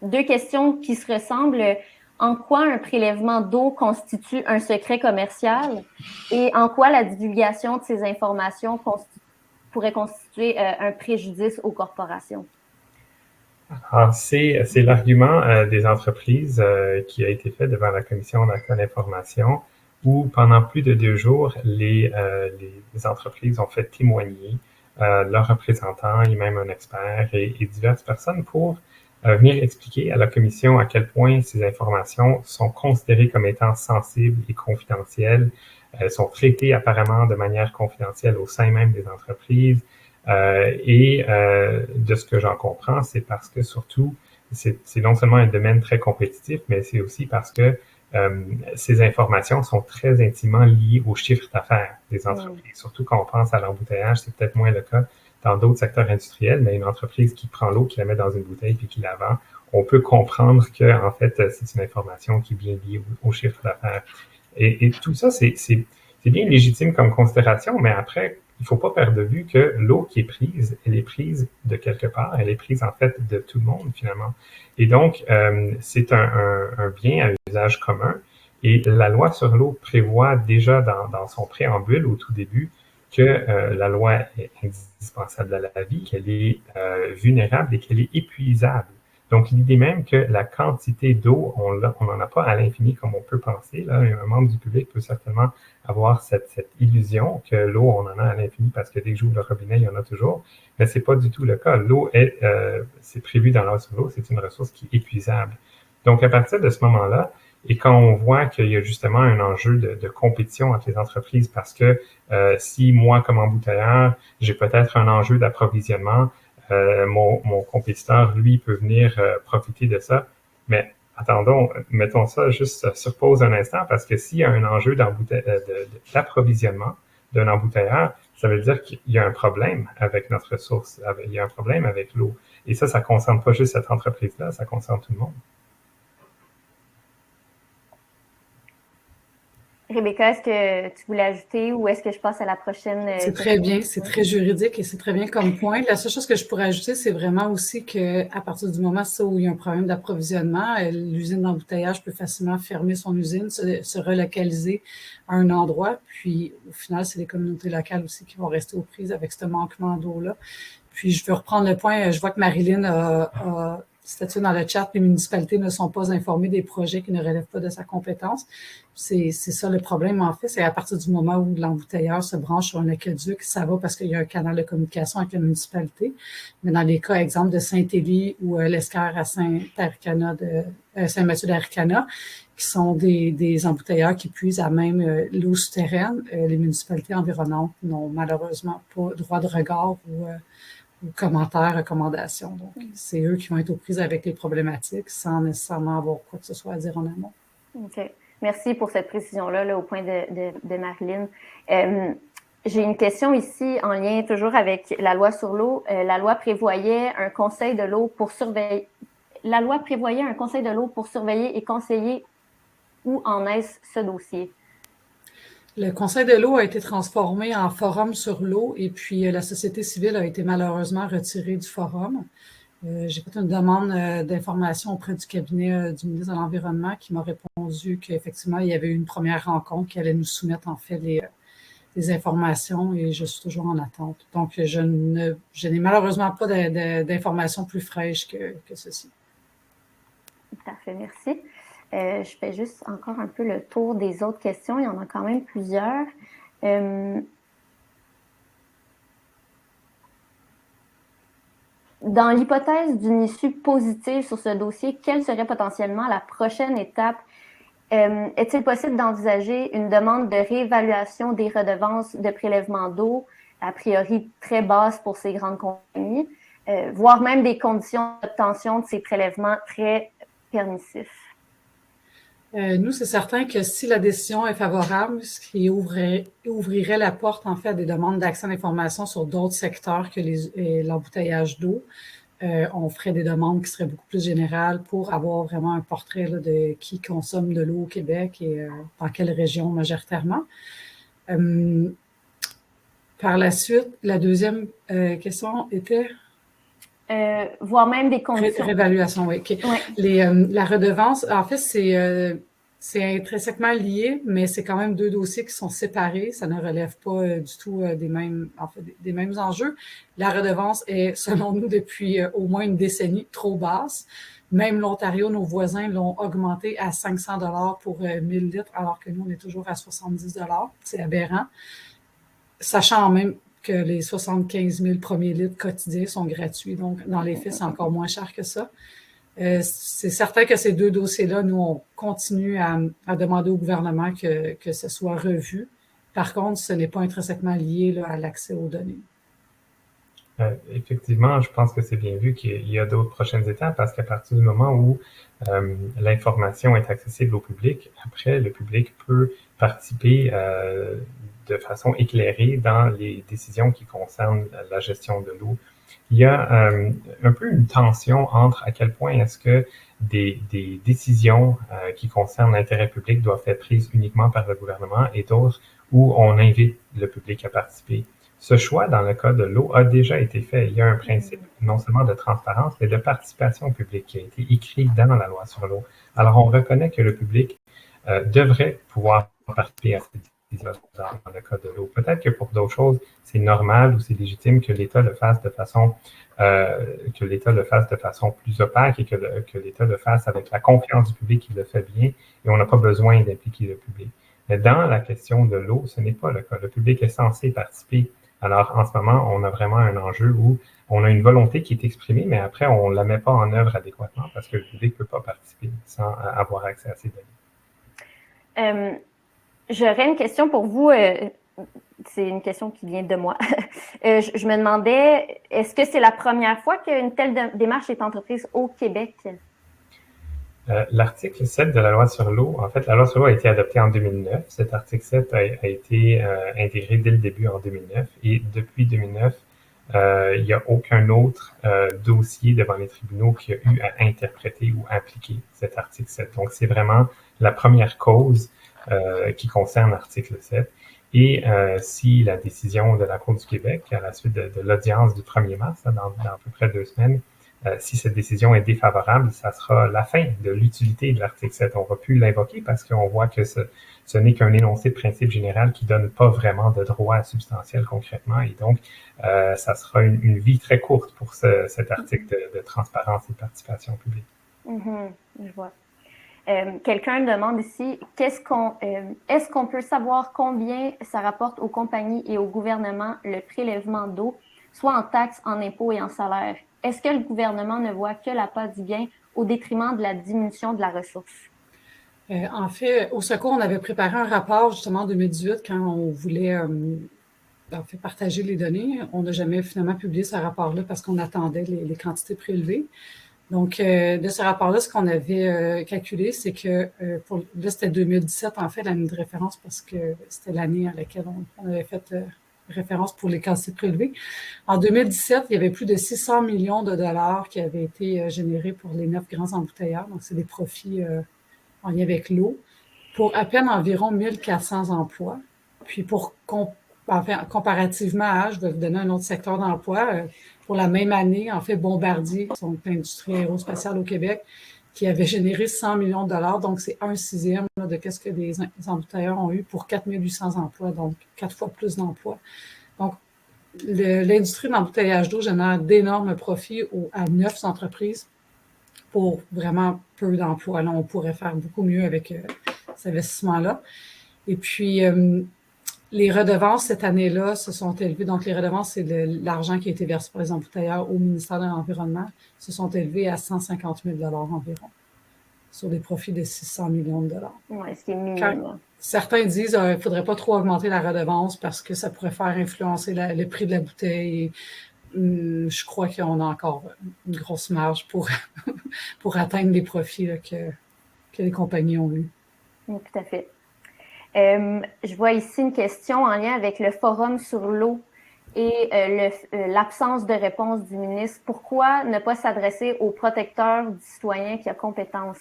Deux questions qui se ressemblent. En quoi un prélèvement d'eau constitue un secret commercial et en quoi la divulgation de ces informations pourrait constituer un préjudice aux corporations? Alors, c'est l'argument des entreprises qui a été fait devant la Commission d'accès à l'information où pendant plus de 2 jours, les entreprises ont fait témoigner leurs représentants et même un expert et diverses personnes pour venir expliquer à la Commission à quel point ces informations sont considérées comme étant sensibles et confidentielles. Elles sont traitées apparemment de manière confidentielle au sein même des entreprises. De ce que j'en comprends, c'est parce que surtout, c'est non seulement un domaine très compétitif, mais c'est aussi parce que ces informations sont très intimement liées au chiffre d'affaires des entreprises. Surtout quand on pense à l'embouteillage, c'est peut-être moins le cas dans d'autres secteurs industriels, mais une entreprise qui prend l'eau, qui la met dans une bouteille puis qui la vend, on peut comprendre que en fait c'est une information qui est bien liée au chiffre d'affaires. Et tout ça, c'est bien légitime comme considération, mais après, il faut pas perdre de vue que l'eau qui est prise, elle est prise de quelque part, elle est prise en fait de tout le monde finalement. Et donc, c'est un bien à usage commun. Et la loi sur l'eau prévoit déjà dans son préambule au tout début que la loi est indispensable à la vie, qu'elle est vulnérable et qu'elle est épuisable. Donc, l'idée même que la quantité d'eau, on n'en a pas à l'infini comme on peut penser. Là, un membre du public peut certainement avoir cette illusion que l'eau, on en a à l'infini parce que dès que j'ouvre le robinet, il y en a toujours. Mais c'est pas du tout le cas. L'eau c'est prévu dans la loi sur l'eau, c'est une ressource qui est épuisable. Donc, à partir de ce moment-là, et quand on voit qu'il y a justement un enjeu de compétition entre les entreprises parce que si moi, comme embouteilleur, j'ai peut-être un enjeu d'approvisionnement, mon compétiteur, lui, peut venir profiter de ça. Mais attendons, mettons ça juste sur pause un instant, parce que s'il y a un enjeu d'approvisionnement d'un embouteilleur, ça veut dire qu'il y a un problème avec notre ressource, il y a un problème avec l'eau. Et ça ne concerne pas juste cette entreprise-là, ça concerne tout le monde. Rebecca, est-ce que tu voulais ajouter ou est-ce que je passe à la prochaine? C'est très bien, c'est très juridique et c'est très bien comme point. La seule chose que je pourrais ajouter, c'est vraiment aussi qu'à partir du moment où il y a un problème d'approvisionnement, l'usine d'embouteillage peut facilement fermer son usine, se relocaliser à un endroit. Puis au final, c'est les communautés locales aussi qui vont rester aux prises avec ce manquement d'eau-là. Puis je veux reprendre le point, je vois que Marilyn a statut dans le chat, les municipalités ne sont pas informées des projets qui ne relèvent pas de sa compétence. C'est ça le problème, en fait. C'est à partir du moment où l'embouteilleur se branche sur un aqueduc, ça va parce qu'il y a un canal de communication avec la municipalité. Mais dans les cas, exemple, de Saint-Élie ou l'Esquerre à Saint-Mathieu d'Aricana, qui sont des embouteilleurs qui puisent à même l'eau souterraine, les municipalités environnantes n'ont malheureusement pas droit de regard ou commentaires, recommandations. Donc, c'est eux qui vont être aux prises avec les problématiques sans nécessairement avoir quoi que ce soit à dire en amont. OK. Merci pour cette précision-là, là, au point de Marilyn. J'ai une question ici en lien toujours avec la loi sur l'eau. La loi prévoyait un conseil de l'eau pour surveiller. La loi prévoyait un conseil de l'eau pour surveiller et conseiller. Où en est-ce ce dossier? Le Conseil de l'eau a été transformé en forum sur l'eau et puis la société civile a été malheureusement retirée du forum. J'ai fait une demande d'information auprès du cabinet du ministre de l'Environnement qui m'a répondu qu'effectivement, il y avait eu une première rencontre qui allait nous soumettre en fait les informations et je suis toujours en attente. Donc, je n'ai malheureusement pas d'informations plus fraîches que ceci. Parfait, merci. Je fais juste encore un peu le tour des autres questions. Il y en a quand même plusieurs. Dans l'hypothèse d'une issue positive sur ce dossier, quelle serait potentiellement la prochaine étape? Est-il possible d'envisager une demande de réévaluation des redevances de prélèvement d'eau, a priori très basse pour ces grandes compagnies, voire même des conditions d'obtention de ces prélèvements très permissifs? Nous, c'est certain que si la décision est favorable, ce qui ouvrirait la porte, en fait, à des demandes d'accès à l'information sur d'autres secteurs que l'embouteillage d'eau. On ferait des demandes qui seraient beaucoup plus générales pour avoir vraiment un portrait là, de qui consomme de l'eau au Québec et dans quelle région majoritairement. Par la suite, la deuxième question était... voire même des conditions. Réévaluation, oui. Okay. Ouais. La redevance, en fait, c'est intrinsèquement lié, mais c'est quand même deux dossiers qui sont séparés. Ça ne relève pas du tout des mêmes enjeux. La redevance est, selon nous, depuis au moins une décennie, trop basse. Même l'Ontario, nos voisins l'ont augmenté à 500 $ pour 1000 litres, alors que nous, on est toujours à 70 $. C'est aberrant. Sachant même que les 75 000 premiers litres quotidiens sont gratuits. Donc, dans les faits, c'est encore moins cher que ça. C'est certain que ces deux dossiers-là, nous, on continue à demander au gouvernement que ce soit revu. Par contre, ce n'est pas intrinsèquement lié là, à l'accès aux données. Effectivement, je pense que c'est bien vu qu'il y a d'autres prochaines étapes parce qu'à partir du moment où l'information est accessible au public, après, le public peut participer de façon éclairée dans les décisions qui concernent la gestion de l'eau. Il y a un peu une tension entre à quel point est-ce que des décisions qui concernent l'intérêt public doivent être prises uniquement par le gouvernement et d'autres où on invite le public à participer. Ce choix, dans le cas de l'eau, a déjà été fait. Il y a un principe non seulement de transparence, mais de participation publique qui a été écrit dans la loi sur l'eau. Alors, on reconnaît que le public devrait pouvoir participer à cette décision dans le cas de l'eau. Peut-être que pour d'autres choses, c'est normal ou c'est légitime que l'État le fasse de façon plus opaque et que l'État le fasse avec la confiance du public qui le fait bien et on n'a pas besoin d'impliquer le public. Mais dans la question de l'eau, ce n'est pas le cas. Le public est censé participer. Alors, en ce moment, on a vraiment un enjeu où on a une volonté qui est exprimée, mais après, on ne la met pas en œuvre adéquatement parce que le public ne peut pas participer sans avoir accès à ces données. J'aurais une question pour vous. C'est une question qui vient de moi. Je me demandais, est-ce que c'est la première fois qu'une telle démarche est entreprise au Québec? L'article 7 de la loi sur l'eau, en fait, la loi sur l'eau a été adoptée en 2009. Cet article 7 a été intégré dès le début en 2009 et depuis 2009, il n'y a aucun autre dossier devant les tribunaux qui a eu à interpréter ou appliquer cet article 7. Donc, c'est vraiment la première cause qui concerne l'article 7. Et si la décision de la Cour du Québec, à la suite de l'audience du 1er mars, dans à peu près 2 semaines, si cette décision est défavorable, ça sera la fin de l'utilité de l'article 7. On ne va plus l'invoquer parce qu'on voit que ce n'est qu'un énoncé de principe général qui ne donne pas vraiment de droit substantiel concrètement. Et donc, ça sera une vie très courte pour cet article de transparence et de participation publique. Je vois. Quelqu'un demande ici, est-ce qu'on peut savoir combien ça rapporte aux compagnies et au gouvernement le prélèvement d'eau, soit en taxes, en impôts et en salaires? Est-ce que le gouvernement ne voit que la part du gain au détriment de la diminution de la ressource? En fait, au Secours, on avait préparé un rapport justement en 2018 quand on voulait partager les données. On n'a jamais finalement publié ce rapport-là parce qu'on attendait les quantités prélevées. Donc, de ce rapport-là, ce qu'on avait calculé, c'est que là, c'était 2017, en fait, l'année de référence, parce que c'était l'année à laquelle on avait fait référence pour les quantités prélevées. En 2017, il y avait plus de 600 millions de dollars qui avaient été générés pour les 9 grands embouteilleurs. Donc, c'est des profits en lien avec l'eau, pour à peine environ 1400 emplois. Puis, comparativement je vais vous donner un autre secteur d'emploi. Pour la même année, en fait, Bombardier, son industrie aérospatiale au Québec, qui avait généré 100 millions de dollars. Donc, c'est 1/6 de ce que les embouteilleurs ont eu pour 4800 emplois, donc 4 fois plus d'emplois. Donc, l'industrie d'embouteillage d'eau génère d'énormes profits à 9 entreprises pour vraiment peu d'emplois. Là, on pourrait faire beaucoup mieux avec cet investissement-là. Et puis, les redevances, cette année-là, se sont élevées. Donc, les redevances, c'est l'argent qui a été versé par les embouteilleurs au ministère de l'Environnement, se sont élevés à 150 000 $ environ, sur des profits de 600 millions de dollars. Oui, ce qui est minime. Certains disent qu'il ne faudrait pas trop augmenter la redevance parce que ça pourrait faire influencer le prix de la bouteille. Je crois qu'on a encore une grosse marge pour atteindre les profits là, que les compagnies ont eus. Oui, tout à fait. Je vois ici une question en lien avec le forum sur l'eau et l'absence de réponse du ministre. Pourquoi ne pas s'adresser au protecteur du citoyen qui a compétence?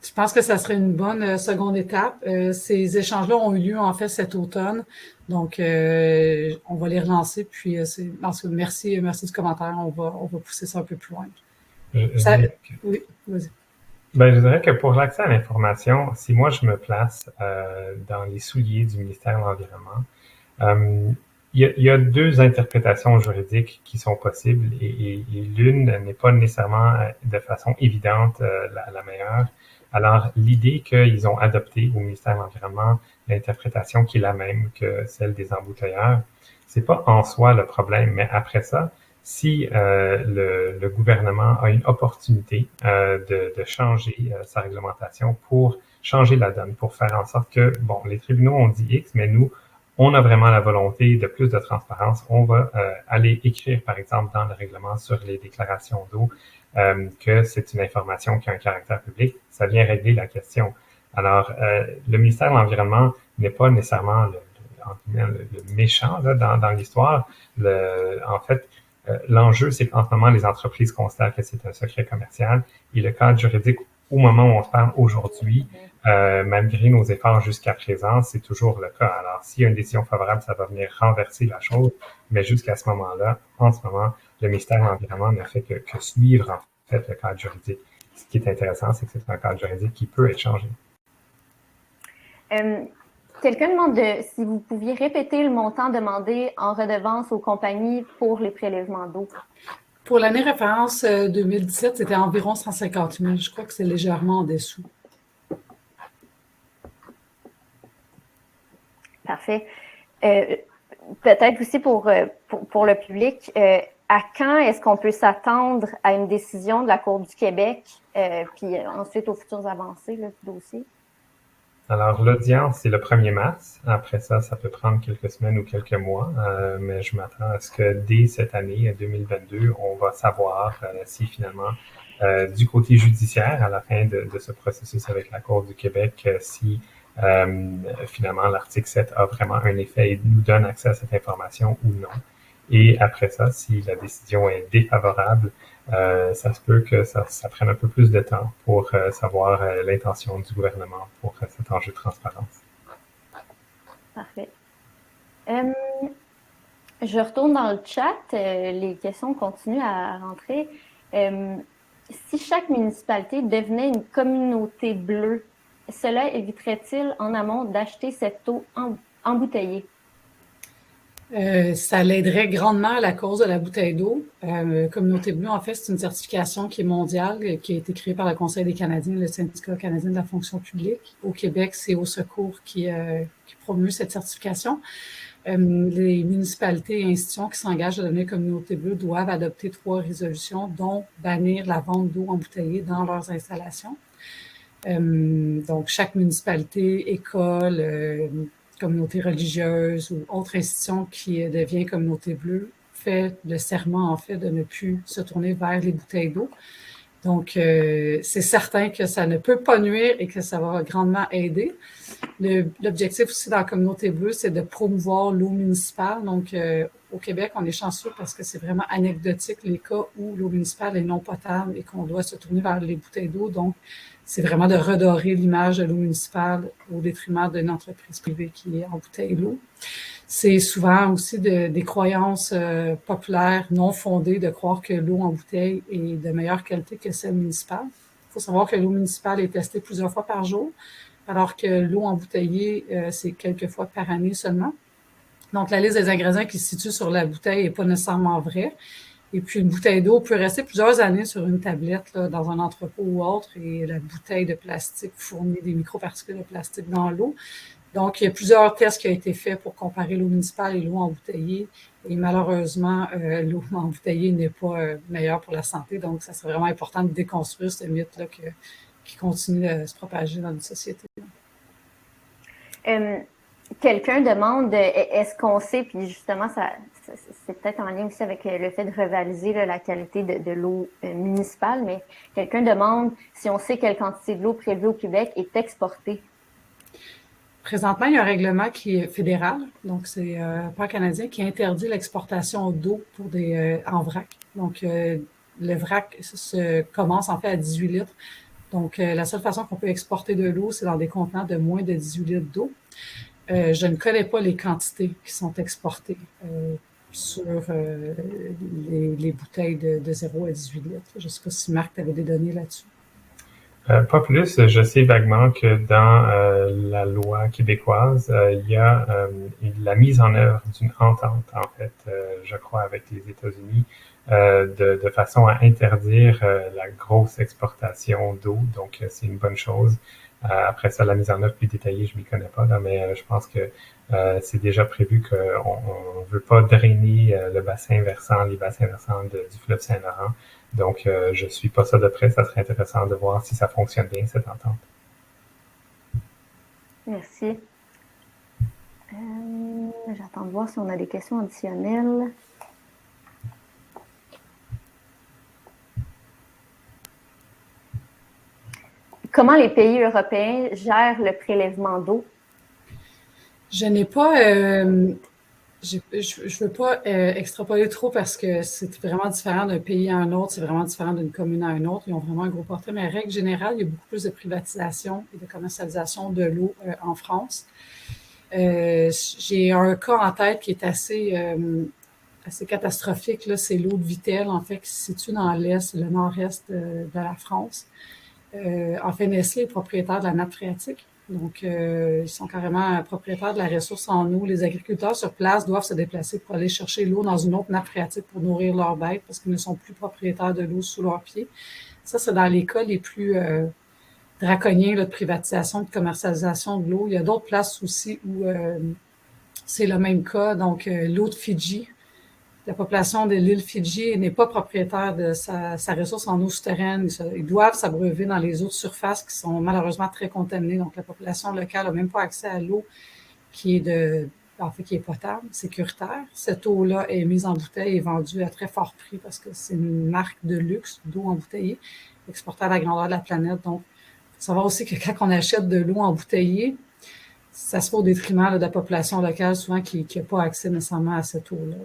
Je pense que ça serait une bonne seconde étape. Ces échanges-là ont eu lieu en fait cet automne, donc on va les relancer. Puis merci du commentaire. On va pousser ça un peu plus loin. Oui, vas-y. Ben, je dirais que pour l'accès à l'information, si moi je me place dans les souliers du ministère de l'Environnement, il y a deux interprétations juridiques qui sont possibles et l'une n'est pas nécessairement de façon évidente la meilleure. Alors, l'idée qu'ils ont adoptée au ministère de l'Environnement, l'interprétation qui est la même que celle des embouteilleurs, c'est pas en soi le problème, mais après ça, si le gouvernement a une opportunité de changer sa réglementation pour changer la donne, pour faire en sorte que, bon, les tribunaux ont dit X, mais nous, on a vraiment la volonté de plus de transparence. On va aller écrire, par exemple, dans le règlement sur les déclarations d'eau que c'est une information qui a un caractère public. Ça vient régler la question. Alors, le ministère de l'Environnement n'est pas nécessairement le méchant là, dans l'histoire. En fait, l'enjeu, c'est qu'en ce moment, les entreprises constatent que c'est un secret commercial et le cadre juridique, au moment où on se parle aujourd'hui, malgré nos efforts jusqu'à présent, c'est toujours le cas. Alors, s'il y a une décision favorable, ça va venir renverser la chose, mais jusqu'à ce moment-là, en ce moment, le ministère de l'Environnement ne fait que suivre, en fait, le cadre juridique. Ce qui est intéressant, c'est que c'est un cadre juridique qui peut être changé. Quelqu'un demande si vous pouviez répéter le montant demandé en redevance aux compagnies pour les prélèvements d'eau. Pour l'année référence 2017, c'était environ 150 000. Je crois que c'est légèrement en dessous. Parfait. Peut-être aussi pour le public, à quand est-ce qu'on peut s'attendre à une décision de la Cour du Québec, puis ensuite aux futures avancées là, du dossier? Alors, l'audience, c'est le 1er mars. Après ça, ça peut prendre quelques semaines ou quelques mois, mais je m'attends à ce que dès cette année, 2022, on va savoir si finalement, du côté judiciaire, à la fin de ce processus avec la Cour du Québec, si finalement l'article 7 a vraiment un effet et nous donne accès à cette information ou non. Et après ça, si la décision est défavorable, ça se peut que ça prenne un peu plus de temps pour savoir l'intention du gouvernement pour cet enjeu de transparence. Parfait. Je retourne dans le chat. Les questions continuent à rentrer. Si chaque municipalité devenait une communauté bleue, cela éviterait-il en amont d'acheter cette eau embouteillée? Ça l'aiderait grandement à la cause de la bouteille d'eau. Communauté bleue, en fait, c'est une certification qui est mondiale, qui a été créée par le Conseil des Canadiens, le syndicat canadien de la fonction publique. Au Québec, c'est Au Secours qui promeut cette certification. Les municipalités et institutions qui s'engagent à devenir communauté bleue doivent adopter 3 résolutions, dont bannir la vente d'eau embouteillée dans leurs installations. Donc, chaque municipalité, école, communauté religieuse ou autre institution qui devient communauté bleue fait le serment, en fait, de ne plus se tourner vers les bouteilles d'eau. Donc, c'est certain que ça ne peut pas nuire et que ça va grandement aider. L'objectif aussi dans la communauté bleue, c'est de promouvoir l'eau municipale. Donc, au Québec, on est chanceux parce que c'est vraiment anecdotique les cas où l'eau municipale est non potable et qu'on doit se tourner vers les bouteilles d'eau. Donc, c'est vraiment de redorer l'image de l'eau municipale au détriment d'une entreprise privée qui embouteille l'eau. C'est souvent aussi des croyances populaires non fondées de croire que l'eau en bouteille est de meilleure qualité que celle municipale. Il faut savoir que l'eau municipale est testée plusieurs fois par jour, alors que l'eau embouteillée, c'est quelques fois par année seulement. Donc, la liste des ingrédients qui se situe sur la bouteille n'est pas nécessairement vraie. Et puis, une bouteille d'eau peut rester plusieurs années sur une tablette, là, dans un entrepôt ou autre, et la bouteille de plastique fournit des microparticules de plastique dans l'eau. Donc, il y a plusieurs tests qui ont été faits pour comparer l'eau municipale et l'eau embouteillée. Et malheureusement, l'eau embouteillée n'est pas meilleure pour la santé. Donc, ça serait vraiment important de déconstruire ce mythe-là qui continue de se propager dans notre société. Quelqu'un demande, est-ce qu'on sait, puis justement, c'est peut-être en lien aussi avec le fait de rivaliser la qualité de l'eau municipale, mais quelqu'un demande si on sait quelle quantité de l'eau prélevée au Québec est exportée. Présentement, il y a un règlement qui est fédéral, donc c'est pas canadien, qui interdit l'exportation d'eau pour en vrac. Donc, le vrac commence en fait à 18 litres. Donc, la seule façon qu'on peut exporter de l'eau, c'est dans des contenants de moins de 18 litres d'eau. Je ne connais pas les quantités qui sont exportées sur les bouteilles de 0 à 18 litres. Je ne sais pas si Marc t'avait des données là-dessus. Pas plus. Je sais vaguement que dans la loi québécoise, il y a la mise en œuvre d'une entente, en fait, je crois, avec les États-Unis, de façon à interdire la grosse exportation d'eau. Donc, c'est une bonne chose. Après ça, la mise en œuvre plus détaillée, je m'y connais pas, là, mais je pense que c'est déjà prévu qu'on ne veut pas drainer les bassins versants du fleuve Saint-Laurent. Donc, je suis pas ça de près. Ça serait intéressant de voir si ça fonctionne bien, cette entente. Merci. J'attends de voir si on a des questions additionnelles. Comment les pays européens gèrent le prélèvement d'eau? Je n'ai pas... je veux pas extrapoler trop parce que c'est vraiment différent d'un pays à un autre, c'est vraiment différent d'une commune à une autre. Ils ont vraiment un gros portrait, mais en règle générale, il y a beaucoup plus de privatisation et de commercialisation de l'eau en France. J'ai un cas en tête qui est assez catastrophique, là, c'est l'eau de Vittel, en fait, qui se situe dans l'est, le nord-est de la France. En fait, Nestlé est propriétaire de la nappe phréatique. Donc, ils sont carrément propriétaires de la ressource en eau. Les agriculteurs sur place doivent se déplacer pour aller chercher l'eau dans une autre nappe phréatique pour nourrir leurs bêtes parce qu'ils ne sont plus propriétaires de l'eau sous leurs pieds. Ça, c'est dans les cas les plus draconiens là, de privatisation, de commercialisation de l'eau. Il y a d'autres places aussi où c'est le même cas. Donc, l'eau de Fidji. La population de l'île Fidji n'est pas propriétaire de sa ressource en eau souterraine. Ils doivent s'abreuver dans les eaux de surface qui sont malheureusement très contaminées. Donc, la population locale n'a même pas accès à l'eau qui est potable, sécuritaire. Cette eau-là est mise en bouteille et vendue à très fort prix parce que c'est une marque de luxe d'eau embouteillée, exportée à la grandeur de la planète. Donc, il faut savoir aussi que quand on achète de l'eau embouteillée, ça se fait au détriment là, de la population locale, souvent qui n'a pas accès nécessairement à cette eau-là.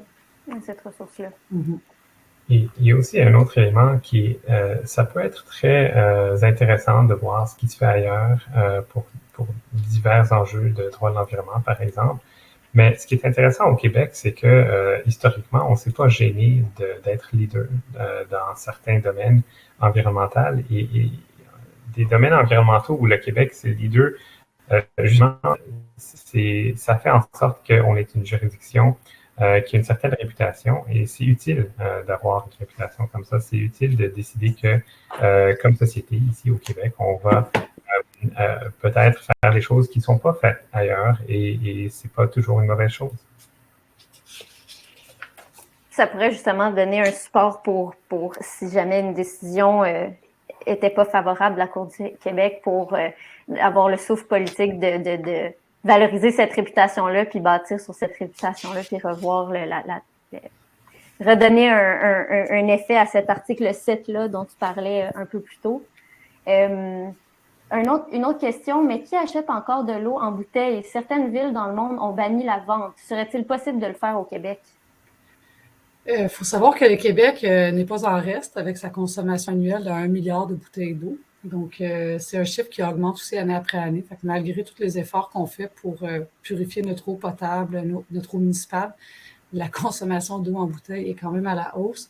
Cette ressource-là. Mm-hmm. Et il y a aussi un autre élément qui ça peut être très intéressant de voir ce qui se fait ailleurs pour divers enjeux de droit de l'environnement, par exemple. Mais ce qui est intéressant au Québec, c'est que historiquement, on ne s'est pas gêné d'être leader dans certains domaines environnementaux et des domaines environnementaux où le Québec, c'est leader. Justement, ça fait en sorte qu'on est une juridiction qui a une certaine réputation et c'est utile d'avoir une réputation comme ça. C'est utile de décider que, comme société, ici au Québec, on va peut-être faire des choses qui ne sont pas faites ailleurs et c'est pas toujours une mauvaise chose. Ça pourrait justement donner un support pour si jamais une décision était pas favorable de la Cour du Québec pour avoir le souffle politique de valoriser cette réputation-là, puis bâtir sur cette réputation-là, puis revoir redonner un effet à cet article 7-là dont tu parlais un peu plus tôt. Une autre question, mais qui achète encore de l'eau en bouteille? Certaines villes dans le monde ont banni la vente. Serait-il possible de le faire au Québec? Faut savoir que le Québec n'est pas en reste avec sa consommation annuelle de 1 milliard de bouteilles d'eau. Donc, c'est un chiffre qui augmente aussi année après année. Fait que malgré tous les efforts qu'on fait pour purifier notre eau potable, notre eau municipale, la consommation d'eau en bouteille est quand même à la hausse.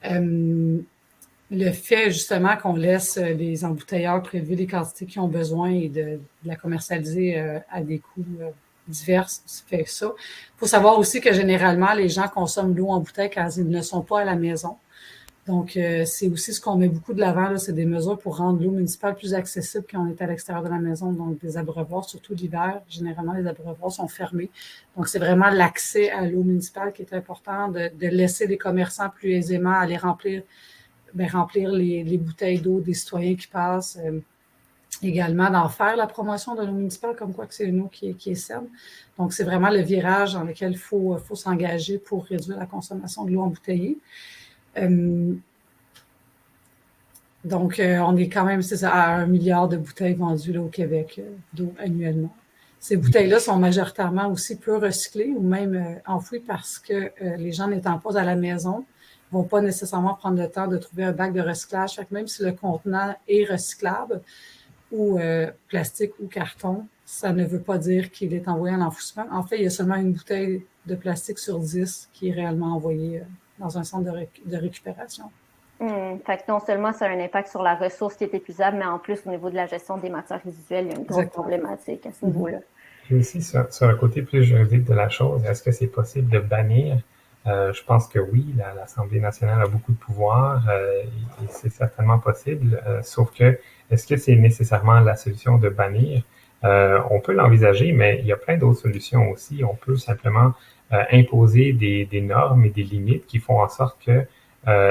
Le fait, justement, qu'on laisse les embouteilleurs prélever les quantités qu'ils ont besoin et de la commercialiser à des coûts divers, fait ça. Il faut savoir aussi que généralement, les gens consomment l'eau en bouteille quand ils ne sont pas à la maison. Donc, c'est aussi ce qu'on met beaucoup de l'avant, là, c'est des mesures pour rendre l'eau municipale plus accessible quand on est à l'extérieur de la maison. Donc, des abreuvoirs, surtout l'hiver, généralement, les abreuvoirs sont fermés. Donc, c'est vraiment l'accès à l'eau municipale qui est important, de laisser les commerçants plus aisément aller remplir les bouteilles d'eau des citoyens qui passent. également d'en faire la promotion de l'eau municipale, comme quoi que c'est une eau qui est saine. Donc, c'est vraiment le virage dans lequel il faut s'engager pour réduire la consommation de l'eau embouteillée. Donc, on est quand même, c'est ça, à 1 milliard de bouteilles vendues là, au Québec d'eau annuellement. Ces bouteilles-là sont majoritairement aussi peu recyclées ou même enfouies parce que les gens n'étant pas à la maison vont pas nécessairement prendre le temps de trouver un bac de recyclage. Fait que même si le contenant est recyclable ou plastique ou carton, ça ne veut pas dire qu'il est envoyé à l'enfouissement. En fait, il y a seulement une bouteille de plastique sur 10 qui est réellement envoyée dans un centre de récupération. Fait que non seulement ça a un impact sur la ressource qui est épuisable, mais en plus, au niveau de la gestion des matières résiduelles, il y a une grosse problématique à ce niveau-là. Puis aussi, sur un côté plus juridique de la chose, est-ce que c'est possible de bannir? Je pense que oui, l'Assemblée nationale a beaucoup de pouvoir et c'est certainement possible, sauf que est-ce que c'est nécessairement la solution de bannir? On peut l'envisager, mais il y a plein d'autres solutions aussi. On peut simplement imposer des normes et des limites qui font en sorte que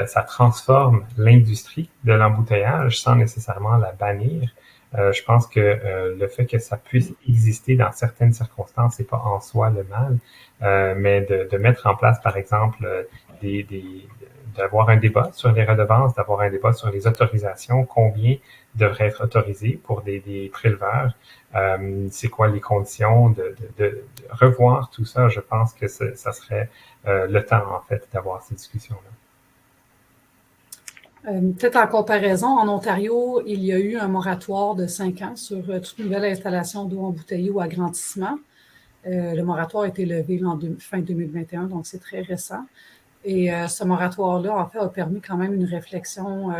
ça transforme l'industrie de l'embouteillage sans nécessairement la bannir. Je pense que le fait que ça puisse exister dans certaines circonstances, c'est pas en soi le mal, mais de mettre en place, par exemple, d'avoir un débat sur les redevances, d'avoir un débat sur les autorisations, combien devrait être autorisé pour des préleveurs, c'est quoi les conditions, de revoir tout ça. Je pense que ça serait le temps, en fait, d'avoir ces discussions-là. Peut-être en comparaison, en Ontario, il y a eu un moratoire de 5 ans sur toute nouvelle installation d'eau embouteillée ou agrandissement. Le moratoire a été levé en fin 2021, donc c'est très récent. Et ce moratoire-là, en fait, a permis quand même une réflexion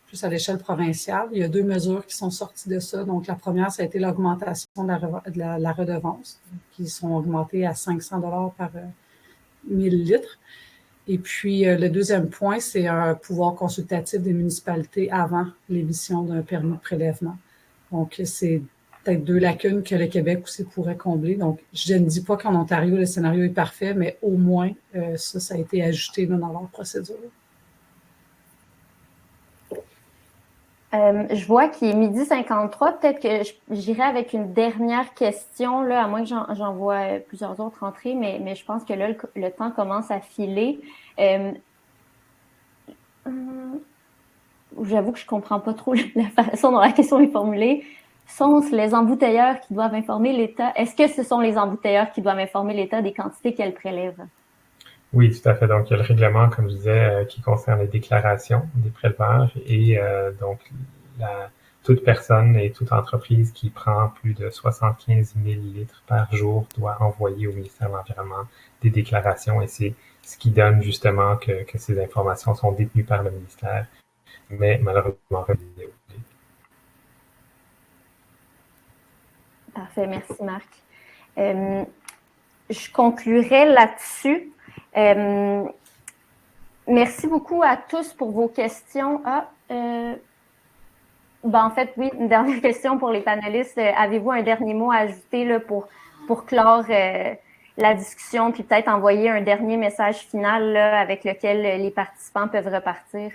plus à l'échelle provinciale. Il y a 2 mesures qui sont sorties de ça. Donc, la première, ça a été l'augmentation de la redevance, qui sont augmentées à 500 $ par 1000 litres. Et puis, le deuxième point, c'est un pouvoir consultatif des municipalités avant l'émission d'un permis de prélèvement. Donc, c'est peut-être 2 lacunes que le Québec aussi pourrait combler. Donc, je ne dis pas qu'en Ontario, le scénario est parfait, mais au moins, ça a été ajouté là, dans leur procédure. Je vois qu'il est 12h53. Peut-être que j'irai avec une dernière question, là, à moins que j'en vois plusieurs autres entrées, mais je pense que là, le temps commence à filer. J'avoue que je comprends pas trop la façon dont la question est formulée. Sont-ce les embouteilleurs qui doivent informer l'État? Est-ce que ce sont les embouteilleurs qui doivent informer l'État des quantités qu'elles prélèvent? Oui, tout à fait. Donc, il y a le règlement, comme je disais, qui concerne les déclarations des préleveurs et donc toute personne et toute entreprise qui prend plus de 75 000 litres par jour doit envoyer au ministère de l'Environnement des déclarations et c'est ce qui donne justement que ces informations sont détenues par le ministère, mais malheureusement relayées. Parfait, merci Marc. Je conclurai là-dessus. Merci beaucoup à tous pour vos questions. En fait, oui, une dernière question pour les panélistes. Avez-vous un dernier mot à ajouter là, pour clore la discussion, puis peut-être envoyer un dernier message final là, avec lequel les participants peuvent repartir?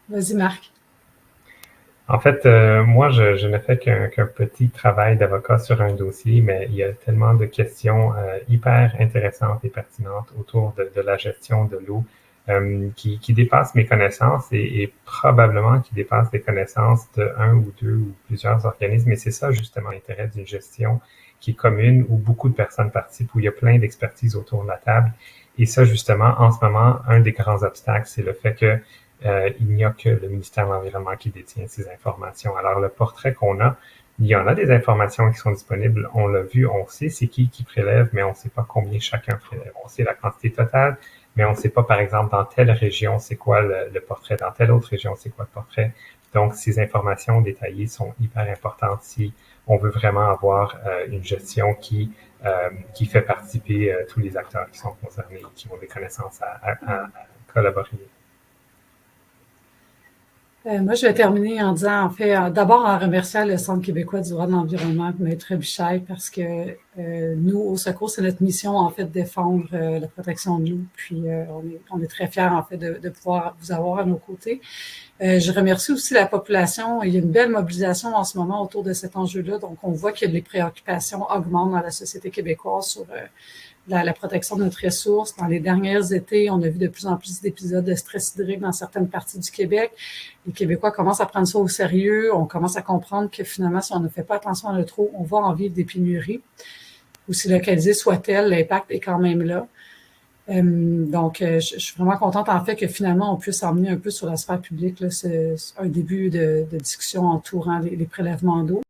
Vas-y, Marc. En fait, moi, je ne fais qu'un petit travail d'avocat sur un dossier, mais il y a tellement de questions hyper intéressantes et pertinentes autour de la gestion de l'eau qui dépassent mes connaissances et probablement qui dépassent les connaissances de 1 ou 2 ou plusieurs organismes. Et c'est ça, justement, l'intérêt d'une gestion qui est commune, où beaucoup de personnes participent, où il y a plein d'expertise autour de la table. Et ça, justement, en ce moment, un des grands obstacles, c'est le fait que il n'y a que le ministère de l'Environnement qui détient ces informations. Alors, le portrait qu'on a, il y en a des informations qui sont disponibles. On l'a vu, on sait c'est qui prélève, mais on ne sait pas combien chacun prélève. On sait la quantité totale, mais on ne sait pas, par exemple, dans telle région, c'est quoi le portrait, dans telle autre région, c'est quoi le portrait. Donc, ces informations détaillées sont hyper importantes si on veut vraiment avoir une gestion qui fait participer tous les acteurs qui sont concernés, qui ont des connaissances à collaborer. Moi, je vais terminer en disant, en fait, d'abord en remerciant le Centre québécois du droit de l'environnement, Maître Bichet, parce que nous, au Secours, c'est notre mission, en fait, de défendre la protection de l'eau. Puis, on est très fiers, en fait, de pouvoir vous avoir à nos côtés. Je remercie aussi la population. Il y a une belle mobilisation en ce moment autour de cet enjeu-là. Donc, on voit que les préoccupations augmentent dans la société québécoise sur la protection de notre ressource. Dans les derniers étés, on a vu de plus en plus d'épisodes de stress hydrique dans certaines parties du Québec. Les Québécois commencent à prendre ça au sérieux. On commence à comprendre que finalement, si on ne fait pas attention à l'eau, on va en vivre des pénuries. Aussi localisée soit-elle, l'impact est quand même là. Donc, je suis vraiment contente en fait que finalement on puisse emmener un peu sur la sphère publique. Là, c'est un début de discussion entourant les prélèvements d'eau.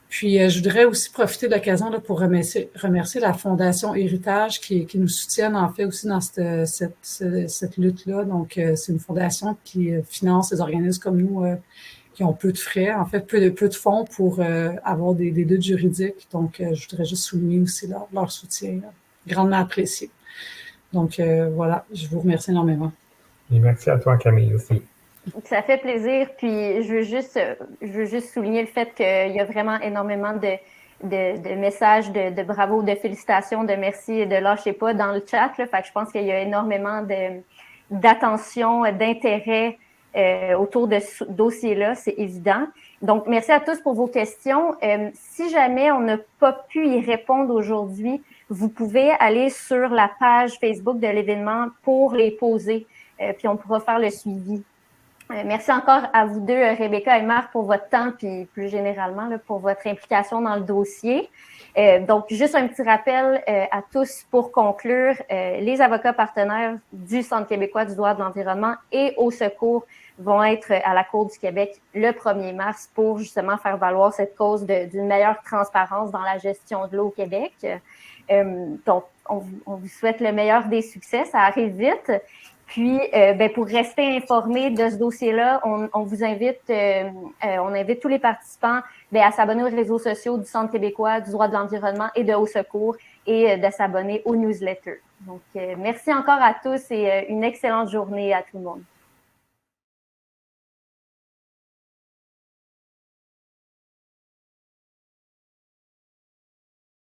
Puis, je voudrais aussi profiter de l'occasion là, pour remercier la Fondation Héritage qui nous soutiennent en fait aussi dans cette lutte-là. Donc, c'est une fondation qui finance des organismes comme nous qui ont peu de frais, en fait peu de fonds pour avoir des luttes juridiques. Donc, je voudrais juste souligner aussi leur soutien, grandement apprécié. Donc, voilà, je vous remercie énormément. Et merci à toi, Camille, aussi. Ça fait plaisir. Puis, je veux juste souligner le fait qu'il y a vraiment énormément de messages de bravo, de félicitations, de merci et de lâchez pas dans le chat. Là. Fait que je pense qu'il y a énormément d'attention, d'intérêt autour de ce dossier-là, c'est évident. Donc, merci à tous pour vos questions. Si jamais on n'a pas pu y répondre aujourd'hui, vous pouvez aller sur la page Facebook de l'événement pour les poser, puis on pourra faire le suivi. Merci encore à vous deux, Rebecca et Marc, pour votre temps, puis plus généralement là, pour votre implication dans le dossier. Donc, juste un petit rappel à tous pour conclure. Les avocats partenaires du Centre québécois du droit de l'environnement et au secours vont être à la Cour du Québec le 1er mars pour justement faire valoir cette cause d'une meilleure transparence dans la gestion de l'eau au Québec. Donc, on vous souhaite le meilleur des succès. Ça arrive vite. Puis, pour rester informé de ce dossier-là, on vous invite, on invite tous les participants à s'abonner aux réseaux sociaux du Centre québécois du droit de l'environnement et de Au Secours et de s'abonner aux newsletters. Donc, merci encore à tous et une excellente journée à tout le monde.